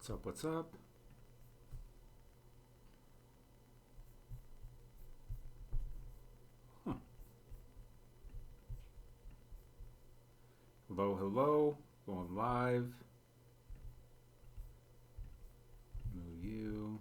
What's up? What's up? Huh. Hello, hello. Going live. Move you.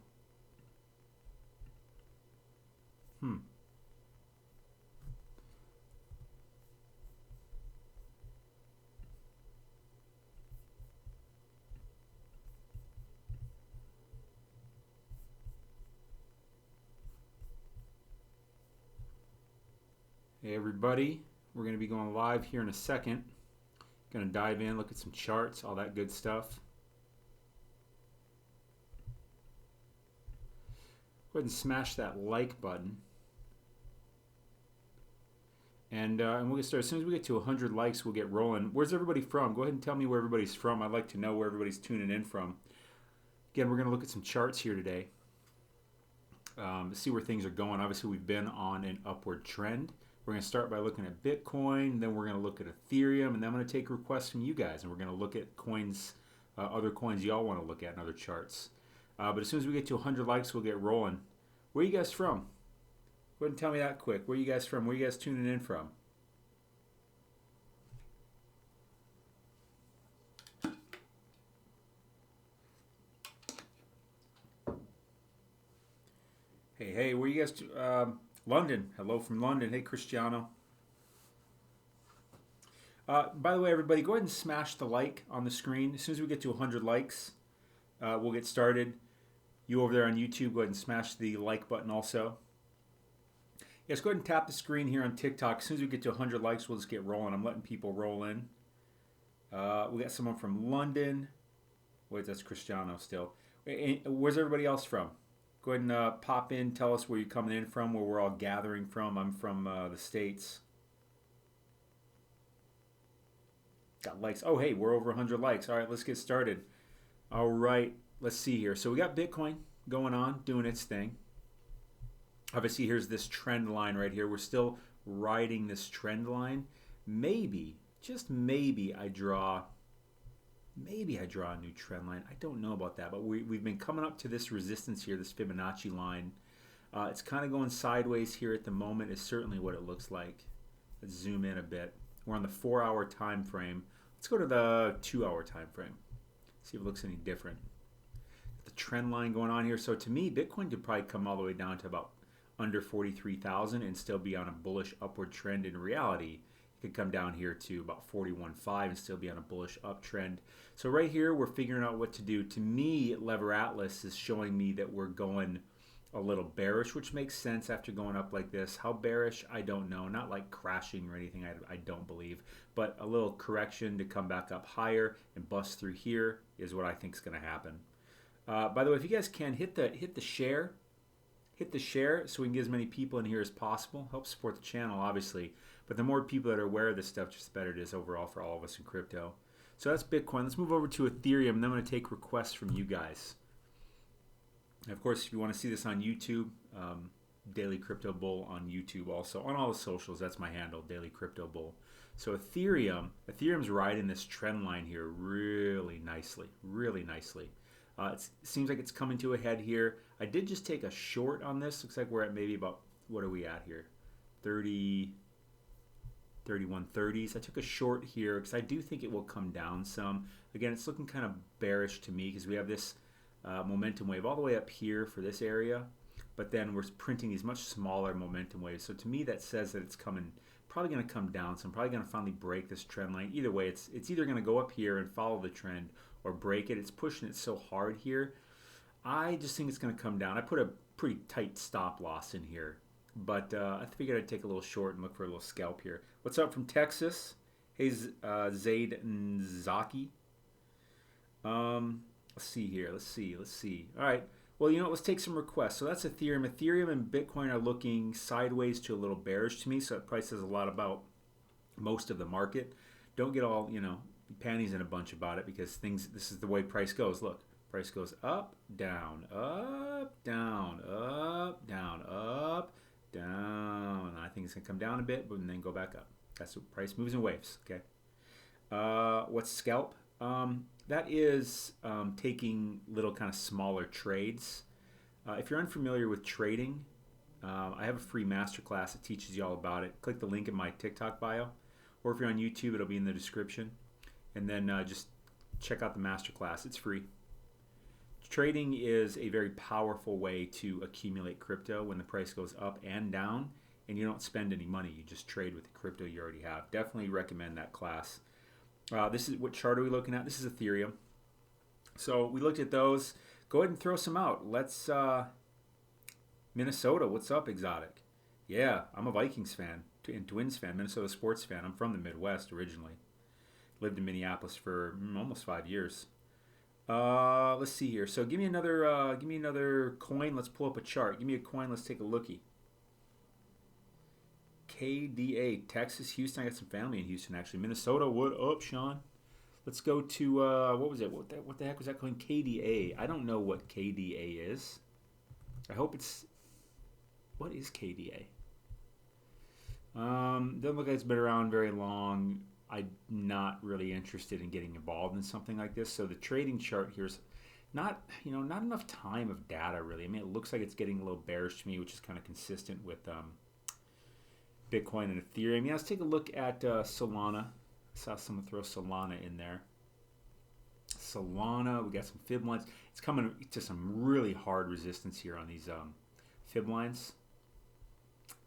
Hey everybody. We're going to be going live here in a second. Going to dive in, look at some charts, all that good stuff. Go ahead and smash that like button. And we'll get started. As soon as we get to 100 likes, we'll get rolling. Where's everybody from? Go ahead and tell me where everybody's from. I'd like to know where everybody's tuning in from. Again, we're going to look at some charts here today. See where things are going. Obviously, we've been on an upward trend. We're going to start by looking at Bitcoin, then we're going to look at Ethereum, and then I'm going to take requests from you guys, and we're going to look at coins, other coins y'all want to look at and other charts. But as soon as we get to 100 likes, we'll get rolling. Where are you guys from? Go ahead and tell me that quick. Where are you guys from? Where are you guys tuning in from? Hey, where are you guys? London. Hello from London. Hey, Cristiano. By the way, everybody, go ahead and smash the like on the screen. As soon as we get to 100 likes, we'll get started. You over there on YouTube, go ahead and smash the like button also. Yes, go ahead and tap the screen here on TikTok. As soon as we get to 100 likes, we'll just get rolling. I'm letting people roll in. We got someone from London. Wait, that's Cristiano still. Where's everybody else from? Go ahead and pop in. Tell us where you're coming in from, where we're all gathering from. I'm from the States. Got likes. Oh, hey, we're over 100 likes. All right, let's get started. All right, let's see here. So we got Bitcoin going on, doing its thing. Obviously, here's this trend line right here. We're still riding this trend line. Maybe, just maybe, I draw a new trend line. I don't know about that, but we've been coming up to this resistance here, this Fibonacci line. It's kind of going sideways here at the moment is certainly what it looks like. Let's zoom in a bit. We're on the 4-hour time frame. Let's go to the 2-hour time frame. See if it looks any different. The trend line going on here. So to me, Bitcoin could probably come all the way down to about under 43,000 and still be on a bullish upward trend. In reality, it could come down here to about 41.5 and still be on a bullish uptrend. So right here, we're figuring out what to do. To me, Lever Atlas is showing me that we're going a little bearish, which makes sense after going up like this. How bearish? I don't know. Not like crashing or anything, I don't believe. But a little correction to come back up higher and bust through here is what I think is going to happen. By the way, if you guys can, hit the share. Hit the share so we can get as many people in here as possible. Help support the channel, obviously. But the more people that are aware of this stuff, just the better it is overall for all of us in crypto. So that's Bitcoin. Let's move over to Ethereum, and then I'm going to take requests from you guys. And of course, if you want to see this on YouTube, Daily Crypto Bull on YouTube also. On all the socials, that's my handle, Daily Crypto Bull. So Ethereum's riding this trend line here really nicely, really nicely. It seems like it's coming to a head here. I did just take a short on this. Looks like we're at maybe about, what are we at here? 31.30s. I took a short here because I do think it will come down some. Again, it's looking kind of bearish to me because we have this momentum wave all the way up here for this area, but then we're printing these much smaller momentum waves. So to me, that says that it's probably going to come down. So I'm probably going to finally break this trend line. Either way, it's either going to go up here and follow the trend or break it. It's pushing it so hard here. I just think it's going to come down. I put a pretty tight stop loss in here, but I figured I'd take a little short and look for a little scalp here. What's up from Texas? Hey, Zaid Nzaki. Let's see here. Let's see. All right. Well, you know what? Let's take some requests. So that's Ethereum. Ethereum and Bitcoin are looking sideways to a little bearish to me. So that probably says a lot about most of the market. Don't get all, panties in a bunch about it because this is the way price goes. Look, price goes up, down, up, down, up, down, up, down. I think it's going to come down a bit, but then go back up. That's what price moves in waves, okay? What's scalp? that is taking little kind of smaller trades. If you're unfamiliar with trading, I have a free masterclass that teaches you all about it. Click the link in my TikTok bio, or if you're on YouTube, it'll be in the description. And then just check out the masterclass. It's free. Trading is a very powerful way to accumulate crypto when the price goes up and down, and you don't spend any money. You just trade with the crypto you already have. Definitely recommend that class. This is what chart are we looking at? This is Ethereum. So we looked at those. Go ahead and throw some out. Let's Minnesota. What's up, Exotic? Yeah, I'm a Vikings fan and Twins fan, Minnesota sports fan. I'm from the Midwest originally. Lived in Minneapolis for almost 5 years. Let's see here. So give me another coin. Let's pull up a chart. Give me a coin. Let's take a lookie. KDA, Texas, Houston. I got some family in Houston actually. Minnesota. What up, Sean? Let's go to what was it? What the heck was that coin? KDA. I don't know what KDA is. I hope it's. What is KDA? Doesn't look like it's been around very long. I'm not really interested in getting involved in something like this. So the trading chart here is not enough time of data really. I mean, it looks like it's getting a little bearish to me, which is kind of consistent with Bitcoin and Ethereum. Yeah, let's take a look at Solana. I saw someone throw Solana in there. Solana, we got some fib lines. It's coming to some really hard resistance here on these fib lines.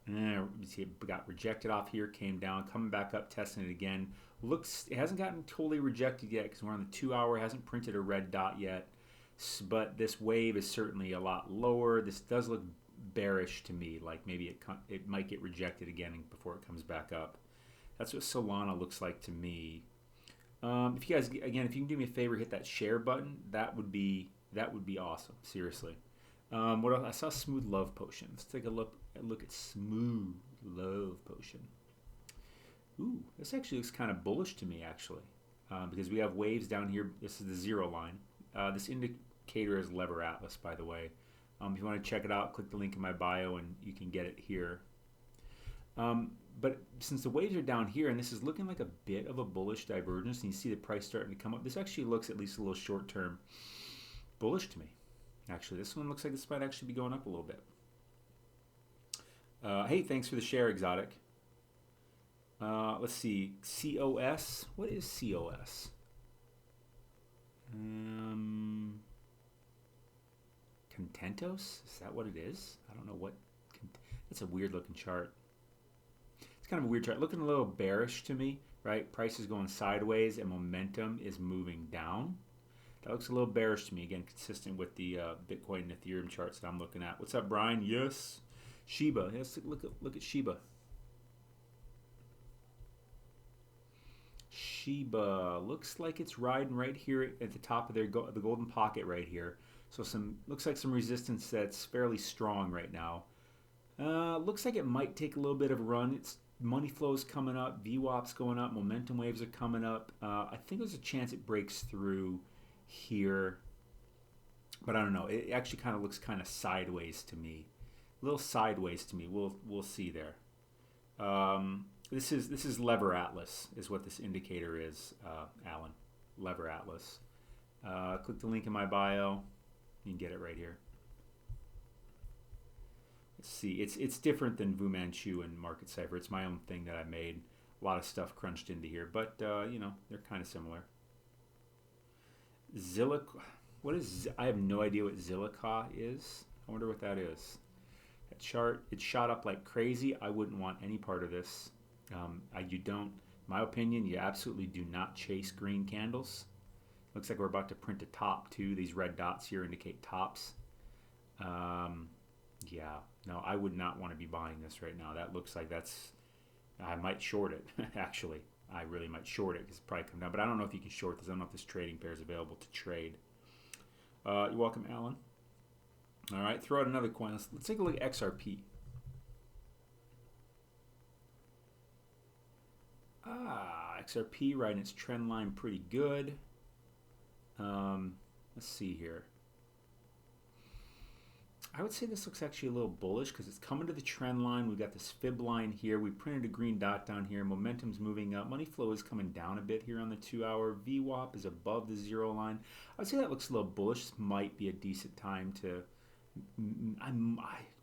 You see it got rejected off here, came down, coming back up, testing it again. It hasn't gotten totally rejected yet because we're on the 2 hour, hasn't printed a red dot yet. But this wave is certainly a lot lower. This does look bearish to me, like maybe it might get rejected again before it comes back up. That's what Solana looks like to me. If you guys, again, if you can do me a favor, hit that share button, that would be awesome. Seriously. What else? I saw Smooth Love Potion. Let's take a look at Smooth Love Potion. Ooh, this actually looks kind of bullish to me, actually, because we have waves down here. This is the zero line. This indicator is Lever Atlas, by the way. If you want to check it out, click the link in my bio, and you can get it here. But since the waves are down here, and this is looking like a bit of a bullish divergence, and you see the price starting to come up, this actually looks at least a little short-term bullish to me. Actually, this one looks like this might actually be going up a little bit. Hey, thanks for the share, Exotic. Let's see. COS. What is COS? Contentos? Is that what it is? I don't know what. That's a weird looking chart. It's kind of a weird chart. Looking a little bearish to me, right? Price is going sideways and momentum is moving down. That looks a little bearish to me. Again, consistent with the Bitcoin and Ethereum charts that I'm looking at. What's up, Brian? Yes. Shiba. Let's look at Shiba. Shiba looks like it's riding right here at the top of the golden pocket right here. So looks like some resistance that's fairly strong right now. Looks like it might take a little bit of a run. It's money flows coming up, VWAP's going up, momentum waves are coming up. I think there's a chance it breaks through here, but I don't know. It actually kind of looks kind of sideways to me, a little sideways to me. We'll see there. This is Lever Atlas is what this indicator is, Alan. Lever Atlas. Click the link in my bio. You can get it right here. Let's see. It's different than Fu Manchu and Market Cipher. It's my own thing that I made. A lot of stuff crunched into here, but they're kind of similar. What is? I have no idea what Zilliqa is. I wonder what that is. That chart, it shot up like crazy. I wouldn't want any part of this. You don't. My opinion, you absolutely do not chase green candles. Looks like we're about to print a top too. These red dots here indicate tops. Yeah, no, I would not want to be buying this right now. That looks like I might short it, actually. I really might short it because it's probably come down. But I don't know if you can short this. I don't know if this trading pair is available to trade. You're welcome, Alan. All right, throw out another coin. Let's take a look at XRP. XRP riding its trend line pretty good. Let's see here. I would say this looks actually a little bullish because it's coming to the trend line. We've got this fib line here. We printed a green dot down here. Momentum's moving up. Money flow is coming down a bit here on the 2-hour. VWAP is above the 0 line. I would say that looks a little bullish. This might be a decent time to... I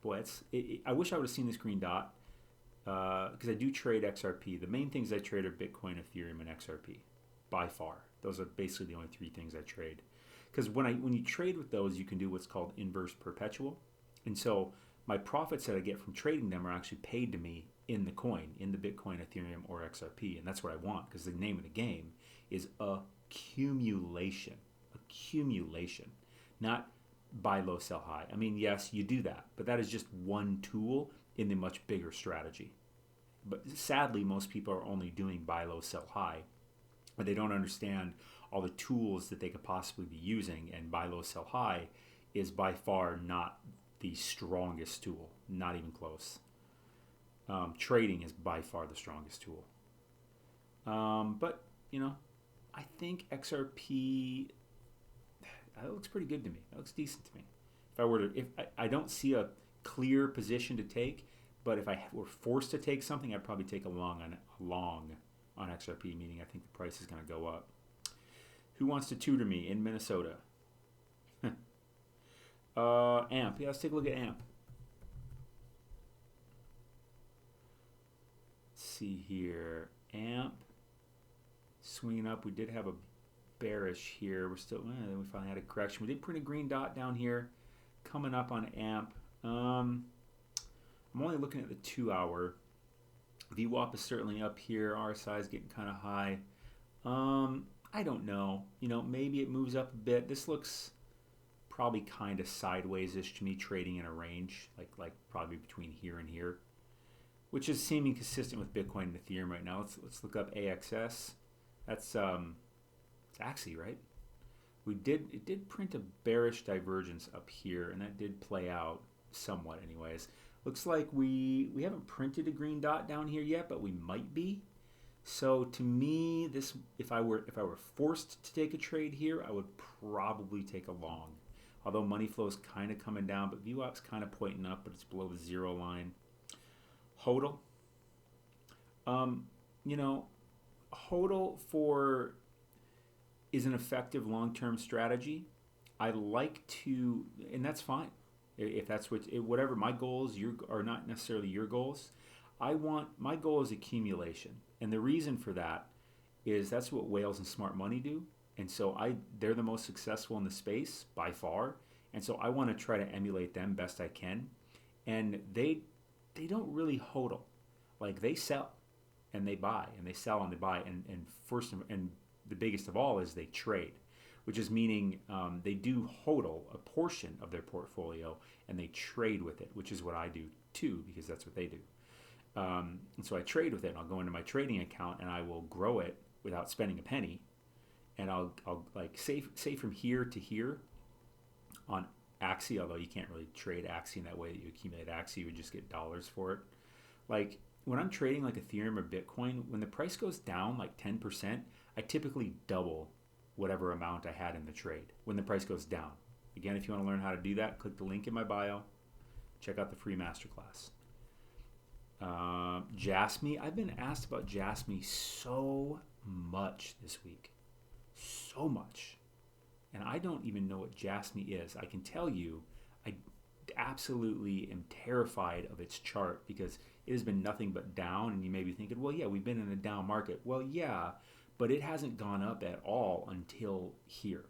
wish I would have seen this green dot because I do trade XRP. The main things I trade are Bitcoin, Ethereum, and XRP by far. Those are basically the only 3 things I trade. Because when you trade with those, you can do what's called inverse perpetual. And so my profits that I get from trading them are actually paid to me in the coin, in the Bitcoin, Ethereum, or XRP. And that's what I want because the name of the game is accumulation. Accumulation. Not buy low, sell high. I mean, yes, you do that. But that is just one tool in the much bigger strategy. But sadly, most people are only doing buy low, sell high. But they don't understand all the tools that they could possibly be using, and buy low, sell high is by far not the strongest tool, not even close. Trading is by far the strongest tool. But, I think XRP, that looks pretty good to me. That looks decent to me. If I don't see a clear position to take, but if I were forced to take something, I'd probably take a long on XRP, meaning I think the price is going to go up. Who wants to tutor me in Minnesota? AMP. Yeah, let's take a look at AMP. Let's see here. AMP. Swinging up. We did have a bearish here. Then we finally had a correction. We did print a green dot down here. Coming up on AMP. I'm only looking at the 2-hour. VWAP is certainly up here. RSI is getting kind of high. I don't know. Maybe it moves up a bit. This looks probably kind of sideways-ish to me, trading in a range, like probably between here and here, which is seeming consistent with Bitcoin and Ethereum right now. Let's look up AXS. That's it's Axie, right? It did print a bearish divergence up here, and that did play out somewhat, anyways. Looks like we haven't printed a green dot down here yet, but we might be. So to me, this if I were forced to take a trade here, I would probably take a long. Although money flow is kind of coming down, but VWAP's kind of pointing up, but it's below the 0 line. HODL. HODL is an effective long-term strategy. I like to, and that's fine. If that's whatever my goals are not necessarily your goals. My goal is accumulation. And the reason for that is that's what whales and smart money do. And so they're the most successful in the space by far. And so I want to try to emulate them best I can. And they don't really hodl. Like they sell and they buy and they sell and they buy. And first and the biggest of all is they trade, which is meaning they do hodl a portion of their portfolio and they trade with it, which is what I do too, because that's what they do. And so I trade with it, and I'll go into my trading account, and I will grow it without spending a penny, and I'll like say from here to here on Axie, although you can't really trade Axie in that way that you accumulate Axie, you would just get dollars for it. Like when I'm trading like Ethereum or Bitcoin, when the price goes down like 10%, I typically double whatever amount I had in the trade when the price goes down. Again, if you want to learn how to do that, click the link in my bio. Check out the free masterclass. Jasmy, I've been asked about Jasmy so much this week. So much. And I don't even know what Jasmy is. I can tell you, I absolutely am terrified of its chart because it has been nothing but down. And you may be thinking, well, yeah, we've been in a down market. Well, yeah, but it hasn't gone up at all until here.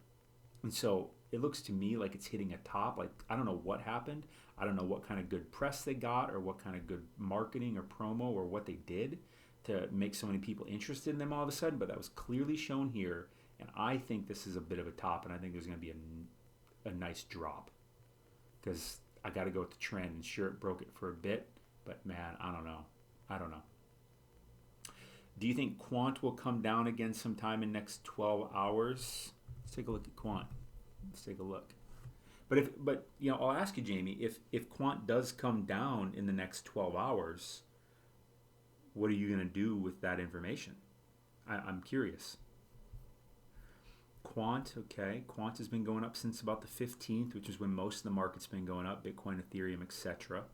And so it looks to me like it's hitting a top. Like, I don't know what happened. I don't know what kind of good press they got or what kind of good marketing or promo or what they did to make so many people interested in them all of a sudden, but that was clearly shown here, and I think this is a bit of a top, and I think there's going to be a nice drop because I got to go with the trend, and sure, it broke it for a bit, but man, I don't know. Do you think Quant will come down again sometime in next 12 hours? Let's take a look at Quant. Let's take a look. But I'll ask you, Jamie, if Quant does come down in the next 12 hours, what are you going to do with that information? I'm curious. Quant, okay. Quant has been going up since about the 15th, which is when most of the market's been going up. Bitcoin, Ethereum, etc.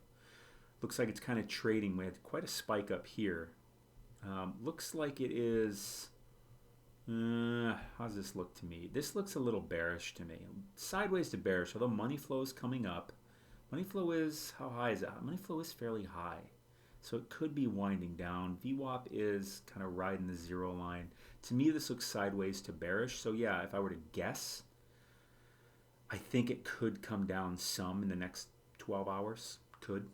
Looks like it's kind of trading. We had quite a spike up here. Looks like it is... how does this look to me? This looks a little bearish to me. Sideways to bearish, although money flow is coming up. Money flow is, how high is that? Money flow is fairly high. So it could be winding down. VWAP is kind of riding the zero line. To me, this looks sideways to bearish. So yeah, if I were to guess, I think it could come down some in the next 12 hours. Could.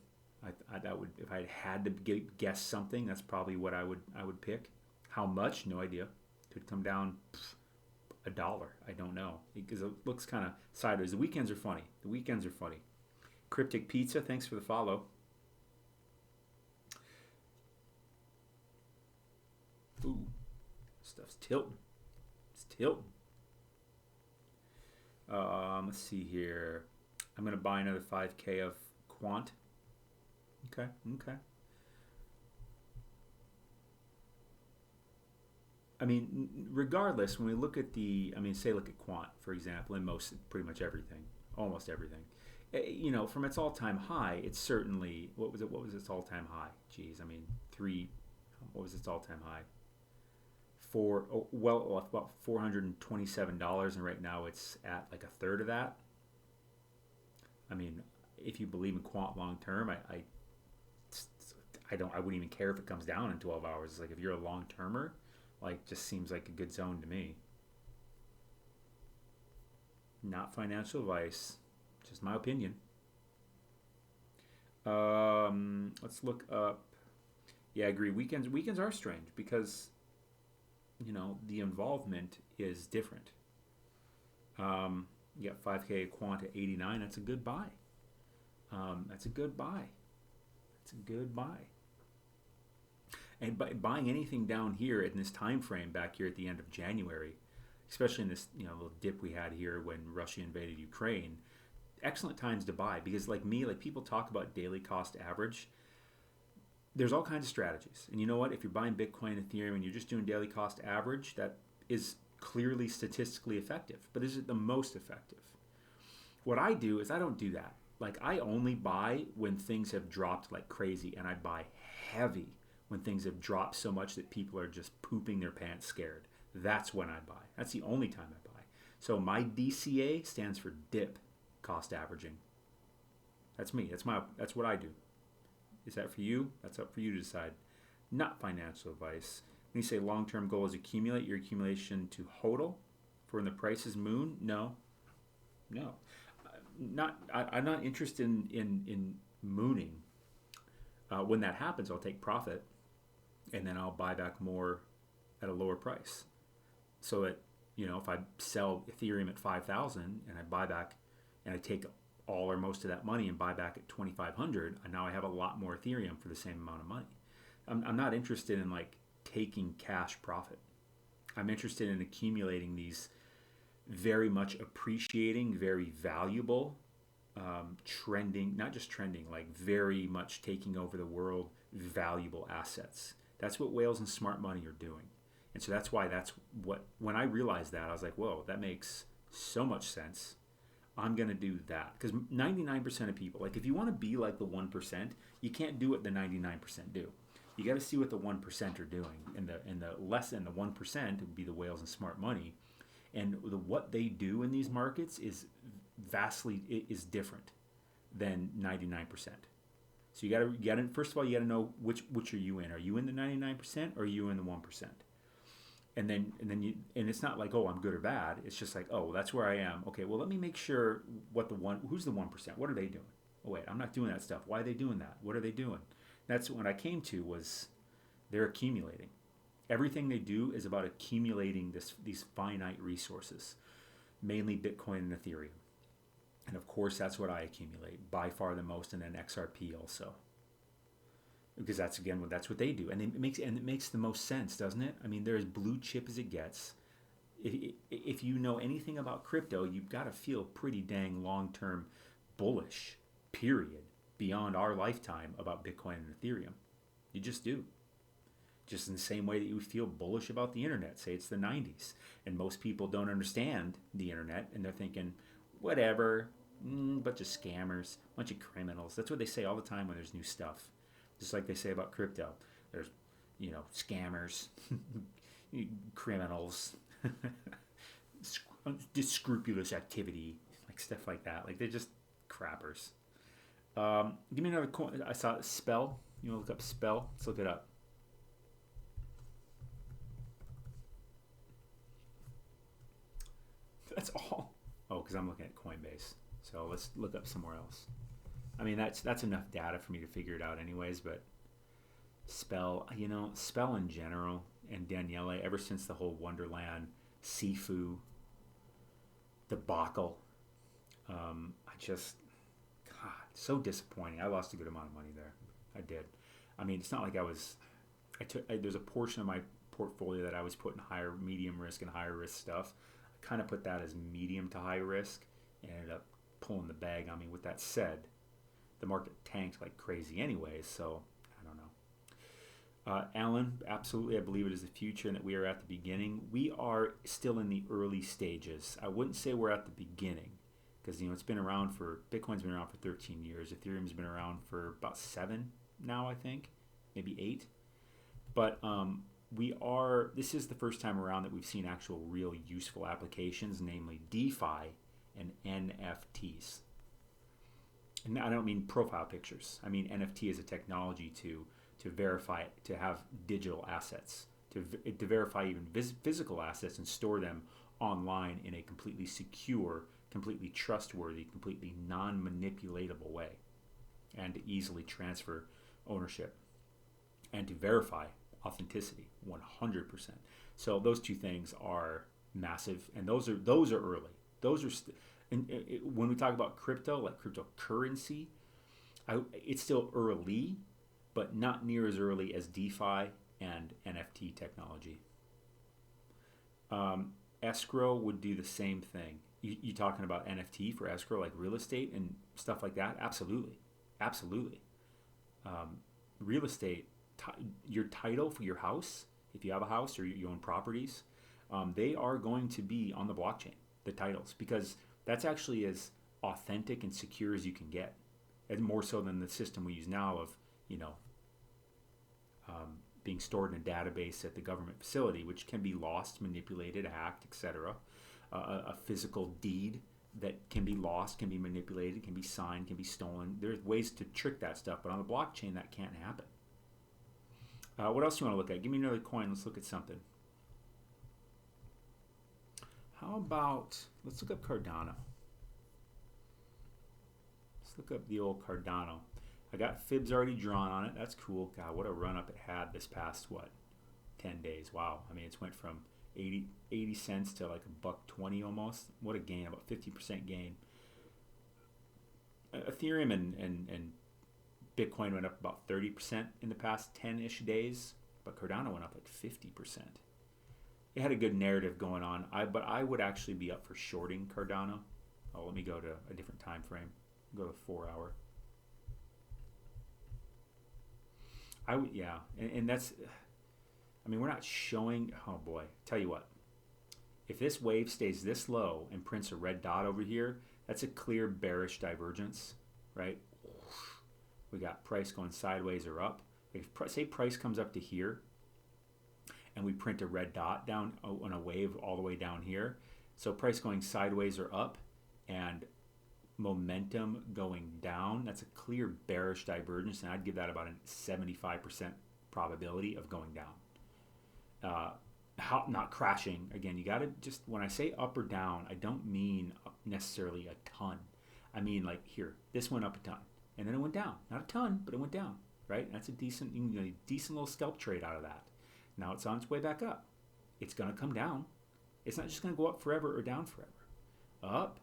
That would, if I had to guess something, that's probably what I would pick. How much? No idea. Could come down $1. I don't know, because it looks kind of sideways. The weekends are funny. Cryptic Pizza, thanks for the follow. Ooh, stuff's tilting. It's tilting. Let's see here. I'm gonna buy another 5K of Quant. Okay. I mean, regardless, when we look at look at Quant, for example, and pretty much everything, almost everything. You know, from its all-time high, it's certainly, what was its all-time high? Geez, I mean, what was its all-time high? About $427, and right now it's at like a third of that. I mean, if you believe in Quant long-term, I wouldn't even care if it comes down in 12 hours. It's like, if you're a long-termer, like, just seems like a good zone to me. Not financial advice, just my opinion. Let's look up. Yeah, I agree. Weekends are strange because, you know, the involvement is different. You got 5K Quant at 89. That's a good buy. That's a good buy. And by buying anything down here in this time frame back here at the end of January, especially in this, you know, little dip we had here when Russia invaded Ukraine, excellent times to buy, because like people talk about daily cost average. There's all kinds of strategies. And you know what? If you're buying Bitcoin, Ethereum, and you're just doing daily cost average, that is clearly statistically effective. But is it the most effective? What I do is I don't do that. Like, I only buy when things have dropped like crazy, and I buy heavy when things have dropped so much that people are just pooping their pants scared. That's when I buy. That's the only time I buy. So my DCA stands for dip cost averaging. That's me. That's what I do. Is that for you? That's up for you to decide. Not financial advice. When you say long-term goal is accumulate your accumulation to hodl for when the price is moon, no. I'm not interested in mooning. When that happens, I'll take profit, and then I'll buy back more at a lower price. So that, you know, if I sell Ethereum at 5,000 and I buy back, and I take all or most of that money and buy back at 2,500, and now I have a lot more Ethereum for the same amount of money. I'm not interested in like taking cash profit. I'm interested in accumulating these very much appreciating, very valuable, trending, not just trending, like very much taking over the world, valuable assets. That's what whales and smart money are doing. And so that's what, when I realized that, I was like, whoa, that makes so much sense. I'm going to do that. Because 99% of people, like, if you want to be like the 1%, you can't do what the 99% do. You got to see what the 1% are doing. And the less than the 1% would be the whales and smart money. And what they do in these markets is different than 99%. So you got to first of all, you got to know which are you in. Are you in the 99% or are you in the 1%? And then it's not like, oh, I'm good or bad. It's just like, oh, that's where I am. Okay, well, let me make sure who's the 1%? What are they doing? Oh wait, I'm not doing that stuff. Why are they doing that? What are they doing? That's what I came to, was they're accumulating. Everything they do is about accumulating these finite resources, mainly Bitcoin and Ethereum. And of course, that's what I accumulate, by far the most, and then XRP also. Because that's what they do. And it makes the most sense, doesn't it? I mean, they're as blue chip as it gets. If you know anything about crypto, you've got to feel pretty dang long-term bullish, period, beyond our lifetime about Bitcoin and Ethereum. You just do. Just in the same way that you feel bullish about the internet. Say it's the 90s, and most people don't understand the internet, and they're thinking, whatever, bunch of scammers, bunch of criminals. That's what they say all the time when there's new stuff. Just like they say about crypto. There's, scammers, criminals, scrupulous activity, like stuff like that. Like they're just crappers. Give me another coin. I saw Spell. You want to look up Spell? Let's look it up. That's all. Oh, because I'm looking at Coinbase. So let's look up somewhere else. I mean, that's enough data for me to figure it out anyways, but Spell, Spell in general, and Daniele, ever since the whole Wonderland Sifu debacle, God, so disappointing. I lost a good amount of money there. I did. I mean, it's not like there's a portion of my portfolio that I was putting higher, medium risk and higher risk stuff. I kind of put that as medium to high risk and ended up pulling the bag on me. With that said, the market tanked like crazy anyways, so I don't know. Alan, absolutely, I believe it is the future and that we are at the beginning. We are still in the early stages. I wouldn't say we're at the beginning because, it's been around Bitcoin's been around for 13 years. Ethereum's been around for about 7 now, I think, maybe 8. But this is the first time around that we've seen actual real useful applications, namely DeFi and NFTs. And I don't mean profile pictures. I mean NFT is a technology to verify, to have digital assets, to verify even physical assets and store them online in a completely secure, completely trustworthy, completely non-manipulatable way, and to easily transfer ownership and to verify authenticity 100%. So those two things are massive, and those are early. Those are when we talk about crypto, like cryptocurrency, it's still early, but not near as early as DeFi and NFT technology. Escrow would do the same thing. You talking about NFT for escrow, like real estate and stuff like that? Absolutely. Real estate, your title for your house, if you have a house or you own properties, they are going to be on the blockchain, the titles, because that's actually as authentic and secure as you can get, and more so than the system we use now of, being stored in a database at the government facility, which can be lost, manipulated, hacked, etc. A physical deed that can be lost, can be manipulated, can be signed, can be stolen. There's ways to trick that stuff, but on the blockchain, that can't happen. What else do you want to look at? Give me another coin. Let's look at something. How about, let's look up Cardano. Let's look up the old Cardano. I got fibs already drawn on it. That's cool. God, what a run up it had this past, 10 days. Wow. I mean, it's went from 80 cents to like $1.20 almost. What a gain, about 50% gain. Ethereum and Bitcoin went up about 30% in the past 10-ish days, but Cardano went up like 50%. It had a good narrative going on, but I would actually be up for shorting Cardano. Oh, let me go to a different time frame. Go to 4 hour. And that's, I mean, we're not showing, oh boy, tell you what, if this wave stays this low and prints a red dot over here, that's a clear bearish divergence, right? We got price going sideways or up. If say price comes up to here and we print a red dot down on a wave all the way down here, so price going sideways or up and momentum going down, that's a clear bearish divergence, and I'd give that about a 75% probability of going down. Not crashing. Again, you got to just, when I say up or down, I don't mean necessarily a ton. I mean like here, this went up a ton, and then it went down. Not a ton, but it went down, right? And that's a decent little scalp trade out of that. Now it's on its way back up. It's going to come down. It's not just going to go up forever or down forever. Up,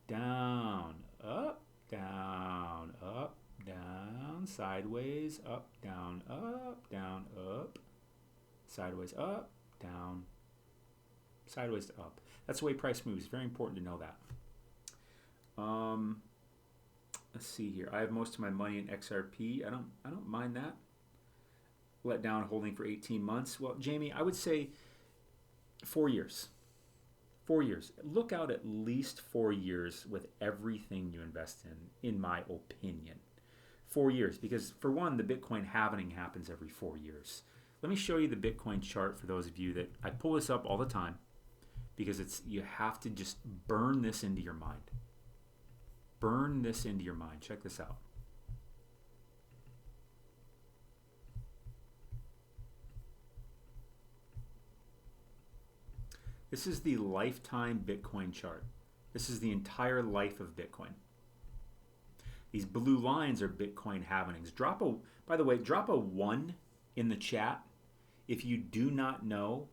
down, up, down, up, down, sideways, up, down, up, sideways, up, down, sideways to up. That's the way price moves. Very important to know that. Let's see here. I have most of my money in XRP. I don't mind that. let down holding for 18 months. Well, Jamie, I would say 4 years. 4 years. Look out at least 4 years with everything you invest in my opinion. 4 years, because for one, the Bitcoin halving happens every 4 years. Let me show you the Bitcoin chart for those of you that I pull this up all the time because you have to just burn this into your mind. Burn this into your mind. Check this out. This is the lifetime Bitcoin chart. This is the entire life of Bitcoin. These blue lines are Bitcoin halvings. By the way, drop a 1 in the chat if you do not know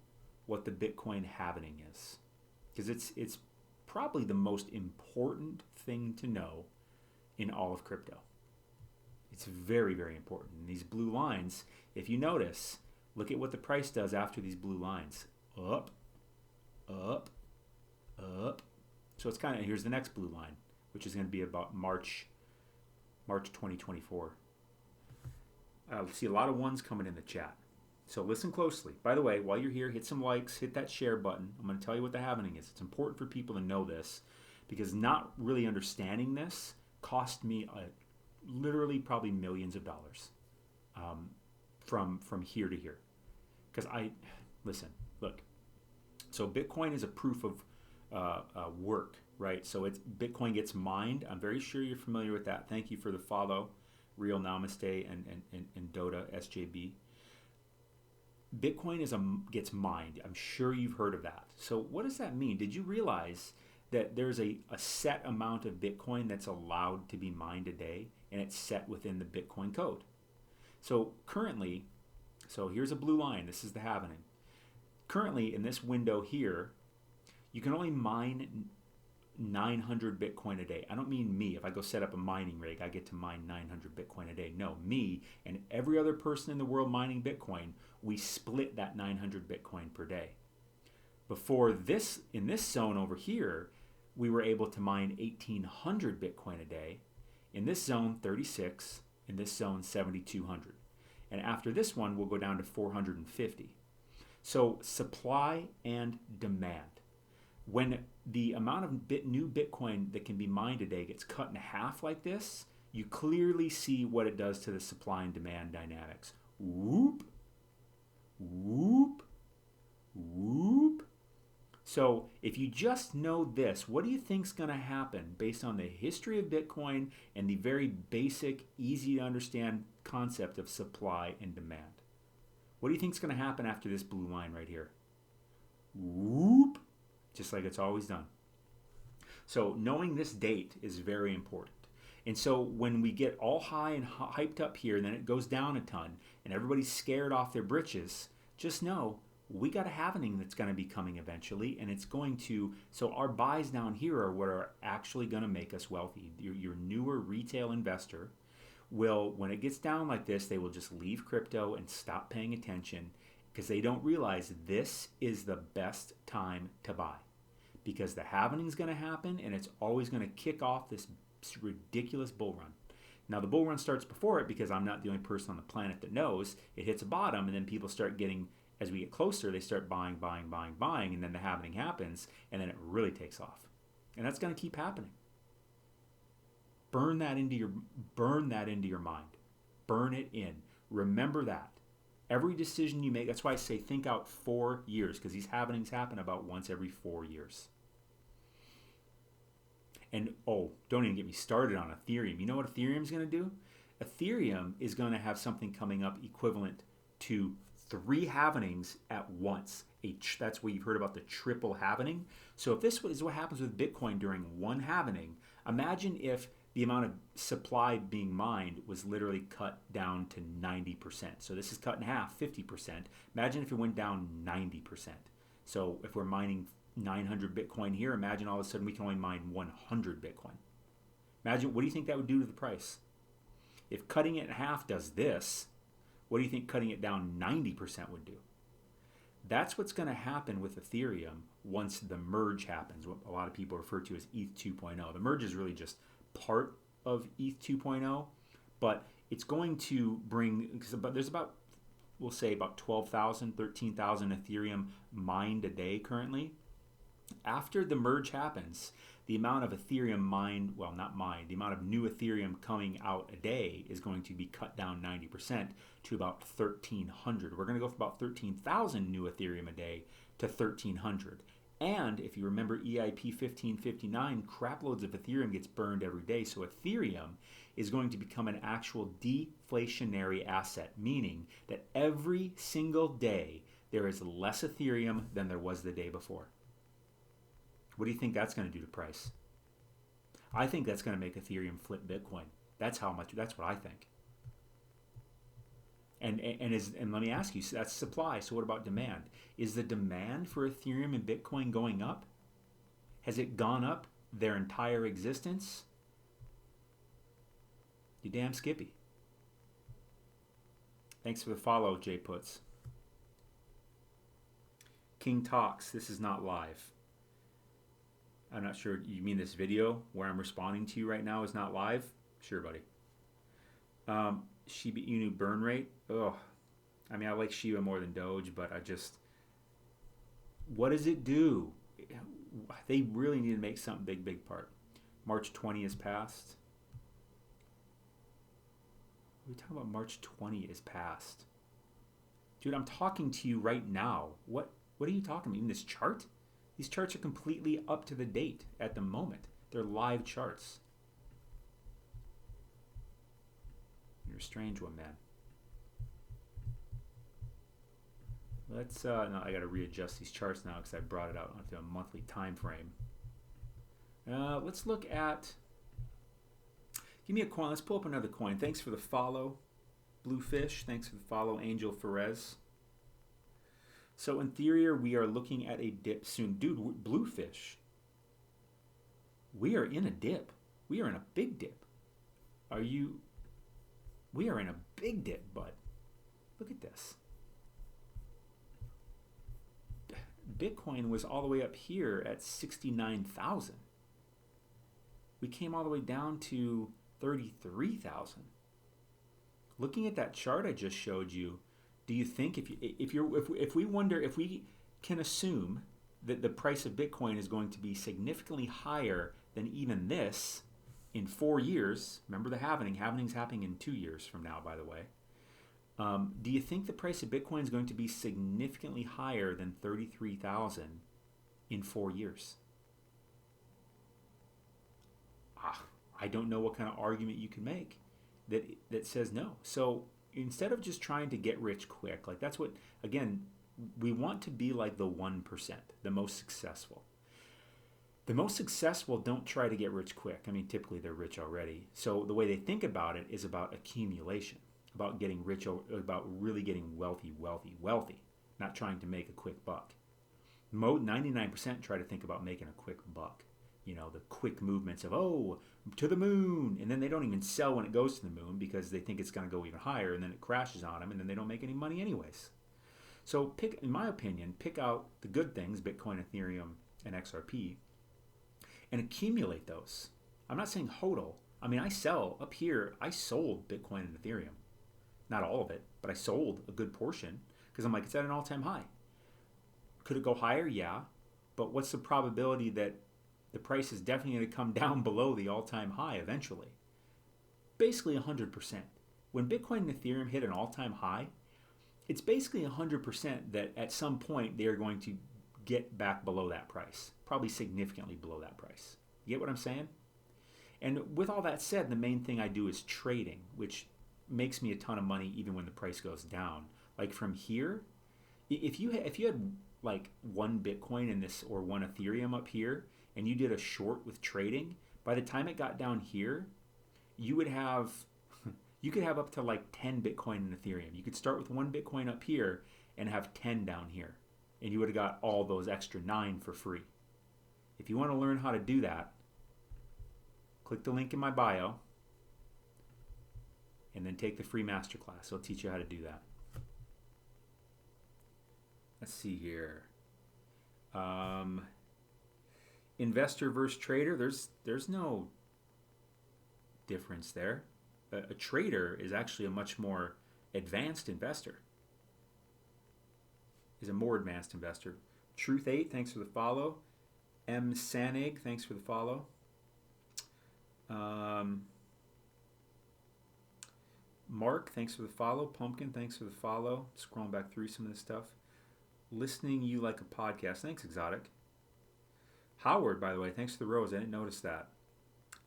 what the Bitcoin halving is. Because it's probably the most important thing to know in all of crypto. It's very, very important. And these blue lines, if you notice, look at what the price does after these blue lines. Up, up, up. So it's kind of, here's the next blue line, which is going to be about March 2024. I see a lot of ones coming in the chat. So listen closely. By the way, while you're here, hit some likes, hit that share button. I'm going to tell you what the halving is. It's important for people to know this because not really understanding this cost me literally probably millions of dollars from here to here. Because look. So Bitcoin is a proof of work, right? So Bitcoin gets mined. I'm very sure you're familiar with that. Thank you for the follow, Real Namaste and Dota SJB. Bitcoin gets mined. I'm sure you've heard of that. So what does that mean? Did you realize that there's a set amount of Bitcoin that's allowed to be mined a day, and it's set within the Bitcoin code? So currently, here's a blue line. This is the halving. Currently, in this window here, you can only mine 900 Bitcoin a day. I don't mean me. If I go set up a mining rig, I get to mine 900 Bitcoin a day. No, me and every other person in the world mining Bitcoin, we split that 900 Bitcoin per day. Before this, in this zone over here, we were able to mine 1,800 Bitcoin a day. In this zone, 36. In this zone, 7,200. And after this one, we'll go down to 450. So supply and demand. When the amount of new Bitcoin that can be mined a day gets cut in half like this, you clearly see what it does to the supply and demand dynamics. Whoop, whoop, whoop. So if you just know this, what do you think's going to happen based on the history of Bitcoin and the very basic, easy to understand concept of supply and demand? What do you think's going to happen after this blue line right here? Whoop. Just like it's always done. So knowing this date is very important. And so when we get all high and hyped up here, and then it goes down a ton, and everybody's scared off their britches, just know we got a halving that's going to be coming eventually, and it's going to, so our buys down here are what are actually going to make us wealthy. Your newer retail investor will, when it gets down like this, they will just leave crypto and stop paying attention because they don't realize this is the best time to buy. Because the halving is going to happen, and it's always going to kick off this ridiculous bull run. Now, the bull run starts before it because I'm not the only person on the planet that knows. It hits a bottom, and then people start getting, as we get closer, they start buying, and then the halving happens, and then it really takes off. And that's going to keep happening. Burn that into your mind. Burn it in. Remember that. Every decision you make, that's why I say think out 4 years, because these halvings happen about once every 4 years. And don't even get me started on Ethereum. You know what Ethereum is going to do? Ethereum is going to have something coming up equivalent to 3 halvings at once. That's where you've heard about the triple halving. So if this is what happens with Bitcoin during one halving, imagine if the amount of supply being mined was literally cut down to 90%. So this is cut in half, 50%. Imagine if it went down 90%. So if we're mining 900 Bitcoin here, imagine all of a sudden we can only mine 100 Bitcoin. Imagine, what do you think that would do to the price? If cutting it in half does this, what do you think cutting it down 90% would do? That's what's going to happen with Ethereum once the merge happens, what a lot of people refer to as ETH 2.0. The merge is really just part of ETH 2.0, but it's going to bring, but there's about we'll say about 12,000, 13,000 Ethereum mined a day currently. After the merge happens, the amount of Ethereum mined, well, not mined, the amount of new Ethereum coming out a day is going to be cut down 90% to about 1,300. We're going to go from about 13,000 new Ethereum a day to 1,300. And if you remember EIP 1559, crap loads of Ethereum gets burned every day. So Ethereum is going to become an actual deflationary asset, meaning that every single day there is less Ethereum than there was the day before. What do you think that's going to do to price? I think that's going to make Ethereum flip Bitcoin. That's what I think. And let me ask you, so that's supply. So what about demand? Is the demand for Ethereum and Bitcoin going up? Has it gone up their entire existence? You damn Skippy. Thanks for the follow, Jay Puts. King Talks, this is not live. I'm not sure, you mean this video where I'm responding to you right now is not live? Sure, buddy. Shiba Inu burn rate. Oh, I mean, I like Shiba more than Doge, but what does it do? They really need to make something big part. March 20 is passed. What are we talking about? March 20 is passed. Dude, I'm talking to you right now. What are you talking about? In this chart? These charts are completely up to the date at the moment. They're live charts. You're a strange one, man. Let's, no, I got to readjust these charts now because I brought it out onto a monthly time frame. Let's look at, give me a coin. Let's pull up another coin. Thanks for the follow, Bluefish. Thanks for the follow, Angel Ferez. So in theory, we are looking at a dip soon. Dude, Bluefish, we are in a dip. We are in a big dip. We are in a big dip, bud. Look at this. Bitcoin was all the way up here at 69,000. We came all the way down to 33,000. Looking at that chart I just showed you, do you think if we can assume that the price of Bitcoin is going to be significantly higher than even this in 4 years? Remember the halving's happening in 2 years from now, by the way. Do you think the price of Bitcoin is going to be significantly higher than 33,000 in 4 years? I don't know what kind of argument you can make that says no. So instead of just trying to get rich quick, like that's what, again, we want to be like the 1%, the most successful. The most successful don't try to get rich quick. I mean, typically they're rich already. So the way they think about it is about accumulation, about getting rich, about really getting wealthy, not trying to make a quick buck. 99% try to think about making a quick buck. You know, the quick movements of, oh, to the moon. And then they don't even sell when it goes to the moon because they think it's going to go even higher, and then it crashes on them, and then they don't make any money anyways. So in my opinion, pick out the good things, Bitcoin, Ethereum, and XRP, and accumulate those. I'm not saying hodl. I mean, I sell up here. I sold Bitcoin and Ethereum. Not all of it, but I sold a good portion because I'm like, it's at an all-time high. Could it go higher? Yeah. But what's the probability that the price is definitely going to come down below the all-time high eventually? Basically 100%. When Bitcoin and Ethereum hit an all-time high, it's basically 100% that at some point they are going to get back below that price, probably significantly below that price. You get what I'm saying? And with all that said, the main thing I do is trading, which makes me a ton of money even when the price goes down. Like from here, if you had like one Bitcoin in this or one Ethereum up here, and you did a short with trading, by the time it got down here, you could have up to like 10 Bitcoin and Ethereum. You could start with one Bitcoin up here and have 10 down here, and you would have got all those extra 9 for free. If you want to learn how to do that, click the link in my bio and then take the free masterclass. It'll teach you how to do that. Let's see here. Investor versus trader, there's no difference there. A trader is actually a much more advanced investor. is a more advanced investor. Truth 8, thanks for the follow. M. Sanig, thanks for the follow. Mark, thanks for the follow. Pumpkin, thanks for the follow. Scrolling back through some of this stuff. Listening you like a podcast. Thanks, Exotic. Howard, by the way, thanks for the rose. I didn't notice that.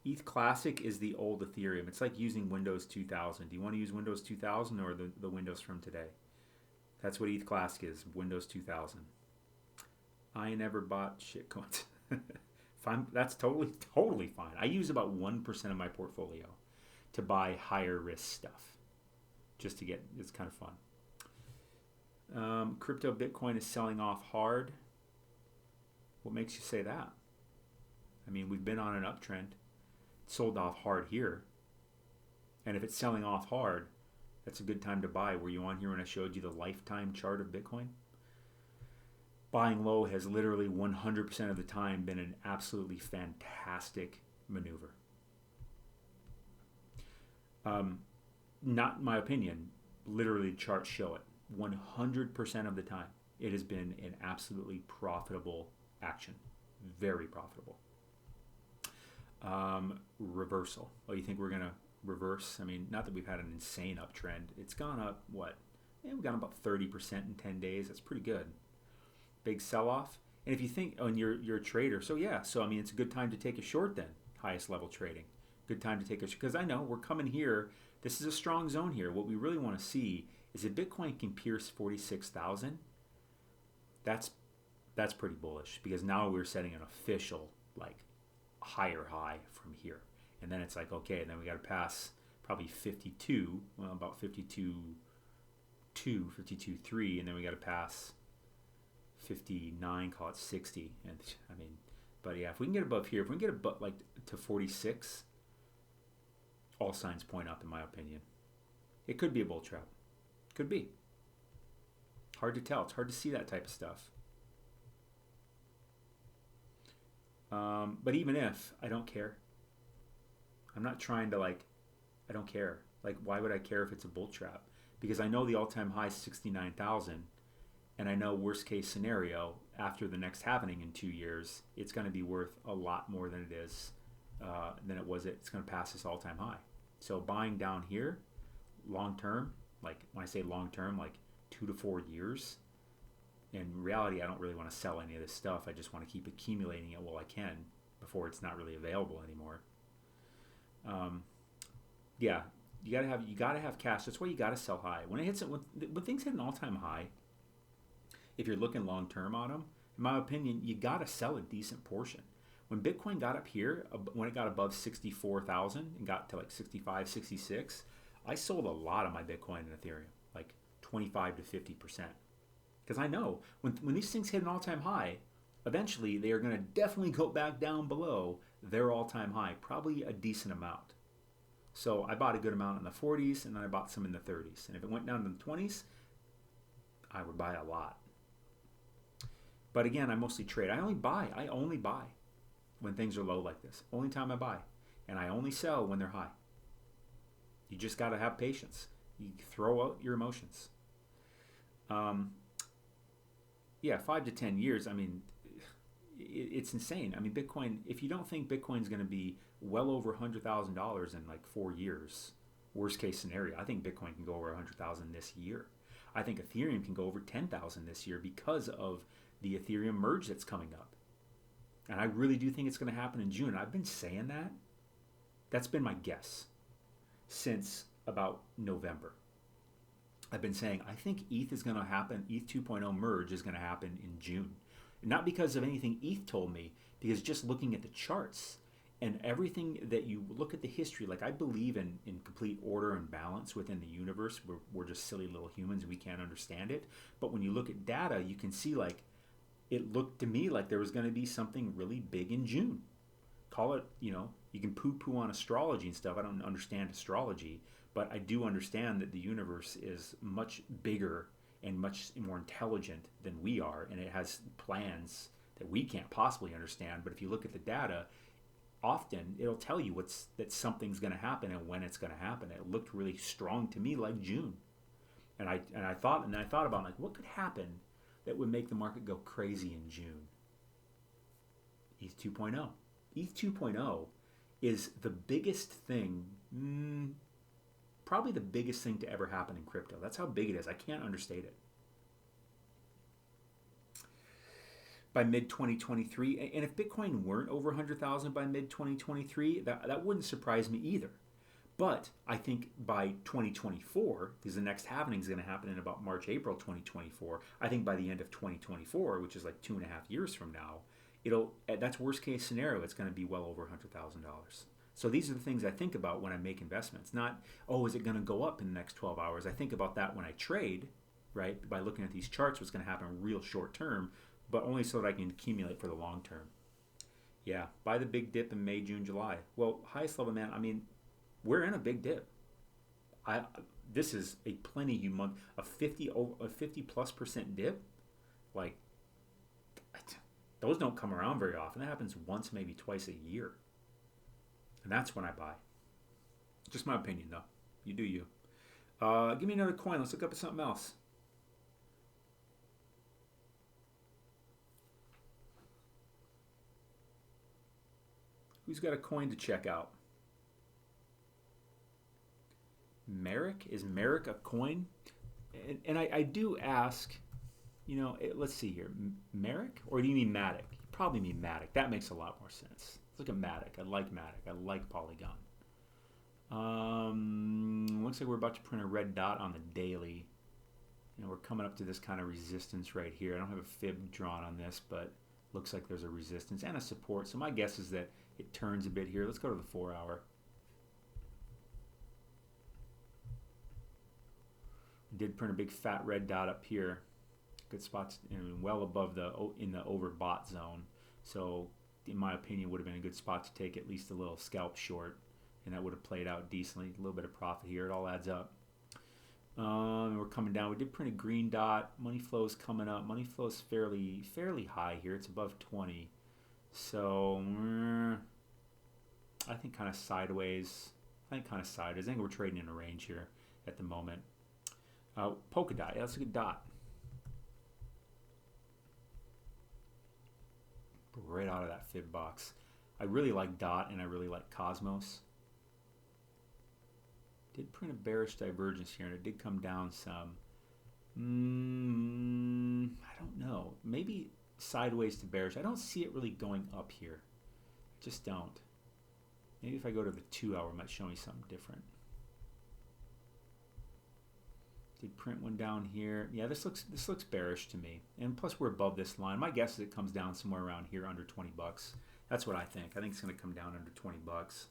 ETH Classic is the old Ethereum. It's like using Windows 2000. Do you want to use Windows 2000 or the Windows from today? That's what ETH Classic is, Windows 2000. I never bought shitcoins. Fine, that's totally fine. I use about 1% of my portfolio to buy higher risk stuff. Just to get, it's kind of fun. Crypto Bitcoin is selling off hard. What makes you say that? I mean, we've been on an uptrend. It sold off hard here. And if it's selling off hard, that's a good time to buy. Were you on here when I showed you the lifetime chart of Bitcoin? Buying low has literally 100% of the time been an absolutely fantastic maneuver. Not my opinion. Literally, charts show it. 100% of the time, it has been an absolutely profitable action. Very profitable. Reversal. Oh, you think we're going to reverse? I mean, not that we've had an insane uptrend. It's gone up, what? Yeah, we've gone about 30% in 10 days. That's pretty good. Big sell-off. And if you think, oh, and you're a trader, so yeah. So, I mean, it's a good time to take a short then. Highest level trading. Good time to take a short. Because I know we're coming here. This is a strong zone here. What we really want to see is if Bitcoin can pierce 46,000, that's pretty bullish, because now we're setting an official like higher high from here, and then it's like, okay, and then we got to pass probably 52, well, about 52.3, and then we got to pass 59, call it 60, and I mean, but yeah, if we can get above here, if we can get above like to 46, all signs point up, in my opinion. It could be a bull trap. Could be. Hard to tell. It's hard to see that type of stuff. But even if, I don't care. I'm not trying to I don't care. Like, why would I care if it's a bull trap? Because I know the all-time high is 69,000, and I know worst case scenario, after the next halvening in 2 years, it's going to be worth a lot more than it is, than it was. It's going to pass this all-time high. So buying down here, long-term, like when I say long-term, like 2 to 4 years. In reality, I don't really want to sell any of this stuff. I just want to keep accumulating it while I can before it's not really available anymore. Yeah, you gotta have cash. That's why you gotta sell high. When things hit an all-time high, if you're looking long-term on them, in my opinion, you gotta sell a decent portion. When Bitcoin got up here, when it got above 64,000 and got to like 65, 66, I sold a lot of my Bitcoin and Ethereum, like 25 to 50%. Because I know when these things hit an all-time high, eventually they are going to definitely go back down below their all-time high, probably a decent amount. So I bought a good amount in the 40s, and then I bought some in the 30s. And if it went down to the 20s, I would buy a lot. But again, I mostly trade. I only buy when things are low like this. Only time I buy. And I only sell when they're high. You just got to have patience. You throw out your emotions. Yeah, 5 to 10 years, I mean, it's insane. I mean, Bitcoin, if you don't think Bitcoin's going to be well over $100,000 in like 4 years, worst case scenario, I think Bitcoin can go over 100,000 this year. I think Ethereum can go over 10,000 this year because of the Ethereum merge that's coming up. And I really do think it's going to happen in June. I've been saying that. That's been my guess since about November. I've been saying, I think ETH is going to happen, ETH 2.0 merge is going to happen in June. Not because of anything ETH told me, because just looking at the charts and everything that you look at the history, like I believe in complete order and balance within the universe. We're just silly little humans. We can't understand it. But when you look at data, you can see like, it looked to me like there was going to be something really big in June. Call it, you can poo-poo on astrology and stuff. I don't understand astrology. But I do understand that the universe is much bigger and much more intelligent than we are, and it has plans that we can't possibly understand. But if you look at the data, often it'll tell you that something's going to happen and when it's going to happen. It looked really strong to me like June, and I thought about like, what could happen that would make the market go crazy in June? ETH 2.0. ETH 2.0 is the biggest thing, probably the biggest thing to ever happen in crypto. That's how big it is. I can't understate it. By mid-2023, and if Bitcoin weren't over 100,000 by mid-2023, that wouldn't surprise me either. But I think by 2024, because the next halving is going to happen in about March, April 2024, I think by the end of 2024, which is like 2.5 years from now, that's worst case scenario, it's going to be well over $100,000. So these are the things I think about when I make investments. Not, oh, is it going to go up in the next 12 hours? I think about that when I trade, right? By looking at these charts, what's going to happen real short term, but only so that I can accumulate for the long term. Yeah, buy the big dip in May, June, July. Well, highest level, man, I mean, we're in a big dip. This is a plenty humongous, a 50+% dip. Like, those don't come around very often. That happens once, maybe twice a year. And that's when I buy. Just my opinion, though. You do you. Give me another coin. Let's look up at something else. Who's got a coin to check out? Merrick? Is Merrick a coin? And I do ask, you know, let's see here. Merrick? Or do you mean Matic? You probably mean Matic. That makes a lot more sense. Let's look at Matic. I like Matic. I like Polygon. Looks like we're about to print a red dot on the daily. You know, we're coming up to this kind of resistance right here. I don't have a fib drawn on this, but looks like there's a resistance and a support. So my guess is that it turns a bit here. Let's go to the 4 hour. Did print a big fat red dot up here. Good spots, well above in the overbought zone. So in my opinion, would have been a good spot to take at least a little scalp short, and that would have played out decently. A little bit of profit here. It all adds up. We're coming down. We did print a green dot. Money flow is coming up. Money flow is fairly high here. It's above 20. So I think kind of sideways. I think we're trading in a range here at the moment. Polka dot. Yeah, that's a good dot. Right out of that fib box. I really like dot and I really like Cosmos. Did print a bearish divergence here and it did come down some. I don't know. Maybe sideways to bearish. I don't see it really going up here. I just don't. Maybe if I go to the 2 hour, it might show me something different. Did print one down here. Yeah, this looks bearish to me. And plus we're above this line. My guess is it comes down somewhere around here under 20 bucks. That's what I think. I think it's going to come down under 20 bucks.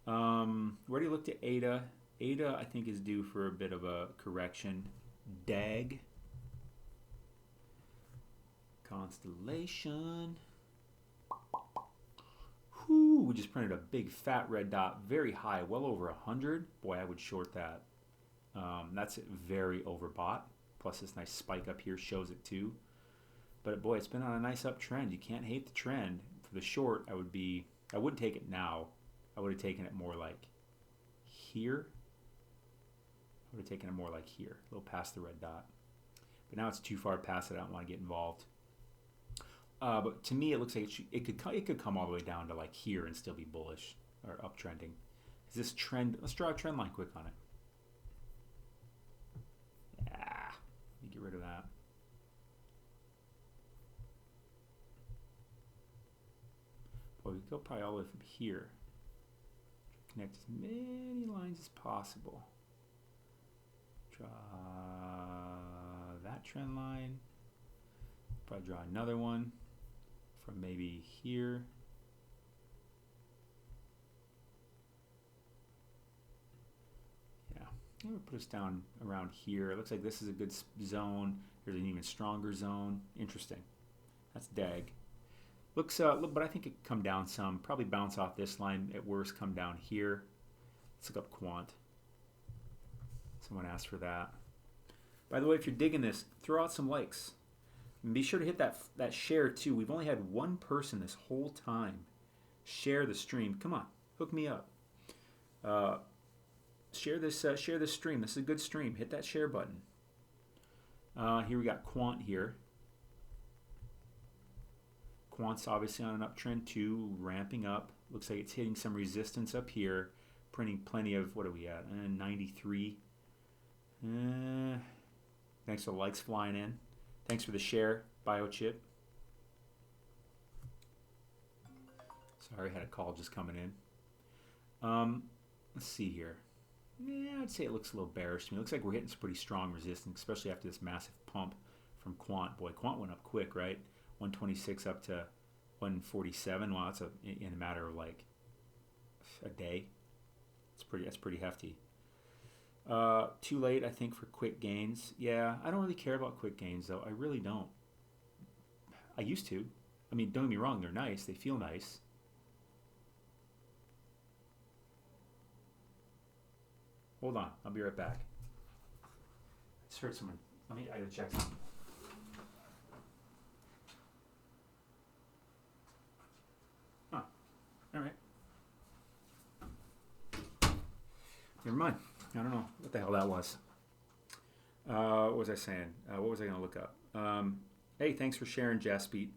Where do you look to ADA? ADA, I think, is due for a bit of a correction. DAG. Constellation. Whew, we just printed a big fat red dot, very high, well over 100. Boy, I would short that. That's very overbought. Plus this nice spike up here shows it too. But boy, it's been on a nice uptrend. You can't hate the trend. For the short, I wouldn't take it now. I would have taken it more like here. I would have taken it more like here, a little past the red dot. But now it's too far past it. I don't want to get involved. But to me, it looks like it could come all the way down to like here and still be bullish or uptrending. Is this trend? Let's draw a trend line quick on it. Let me get rid of that. Boy, we go probably all the way from here. Connect as many lines as possible. Draw that trend line. Probably draw another one from maybe here. I'm going to put us down around here. It looks like this is a good zone. There's an even stronger zone. Interesting. That's DAG. Looks, but I think it could come down some. Probably bounce off this line. At worst, come down here. Let's look up Quant. Someone asked for that. By the way, if you're digging this, throw out some likes. And be sure to hit that share too. We've only had one person this whole time share the stream. Come on, hook me up. Share this stream. This is a good stream. Hit that share button. Here we got Quant here. Quant's obviously on an uptrend too, ramping up. Looks like it's hitting some resistance up here. Printing plenty of, what are we at? 93. Thanks for the likes flying in. Thanks for the share, Biochip. Sorry, I had a call just coming in. Let's see here. Yeah, I'd say it looks a little bearish to me. It looks like we're hitting some pretty strong resistance, especially after this massive pump from Quant. Boy, Quant went up quick, right? 126 up to 147. Wow, that's in a matter of like a day. That's pretty hefty. Too late, I think, for quick gains. Yeah, I don't really care about quick gains, though. I really don't. I used to. I mean, don't get me wrong, they're nice. They feel nice. Hold on, I'll be right back. I just heard someone. I gotta check something. Huh. All right. Never mind. I don't know what the hell that was. What was I saying? What was I going to look up? Hey, thanks for sharing, Jaspeet.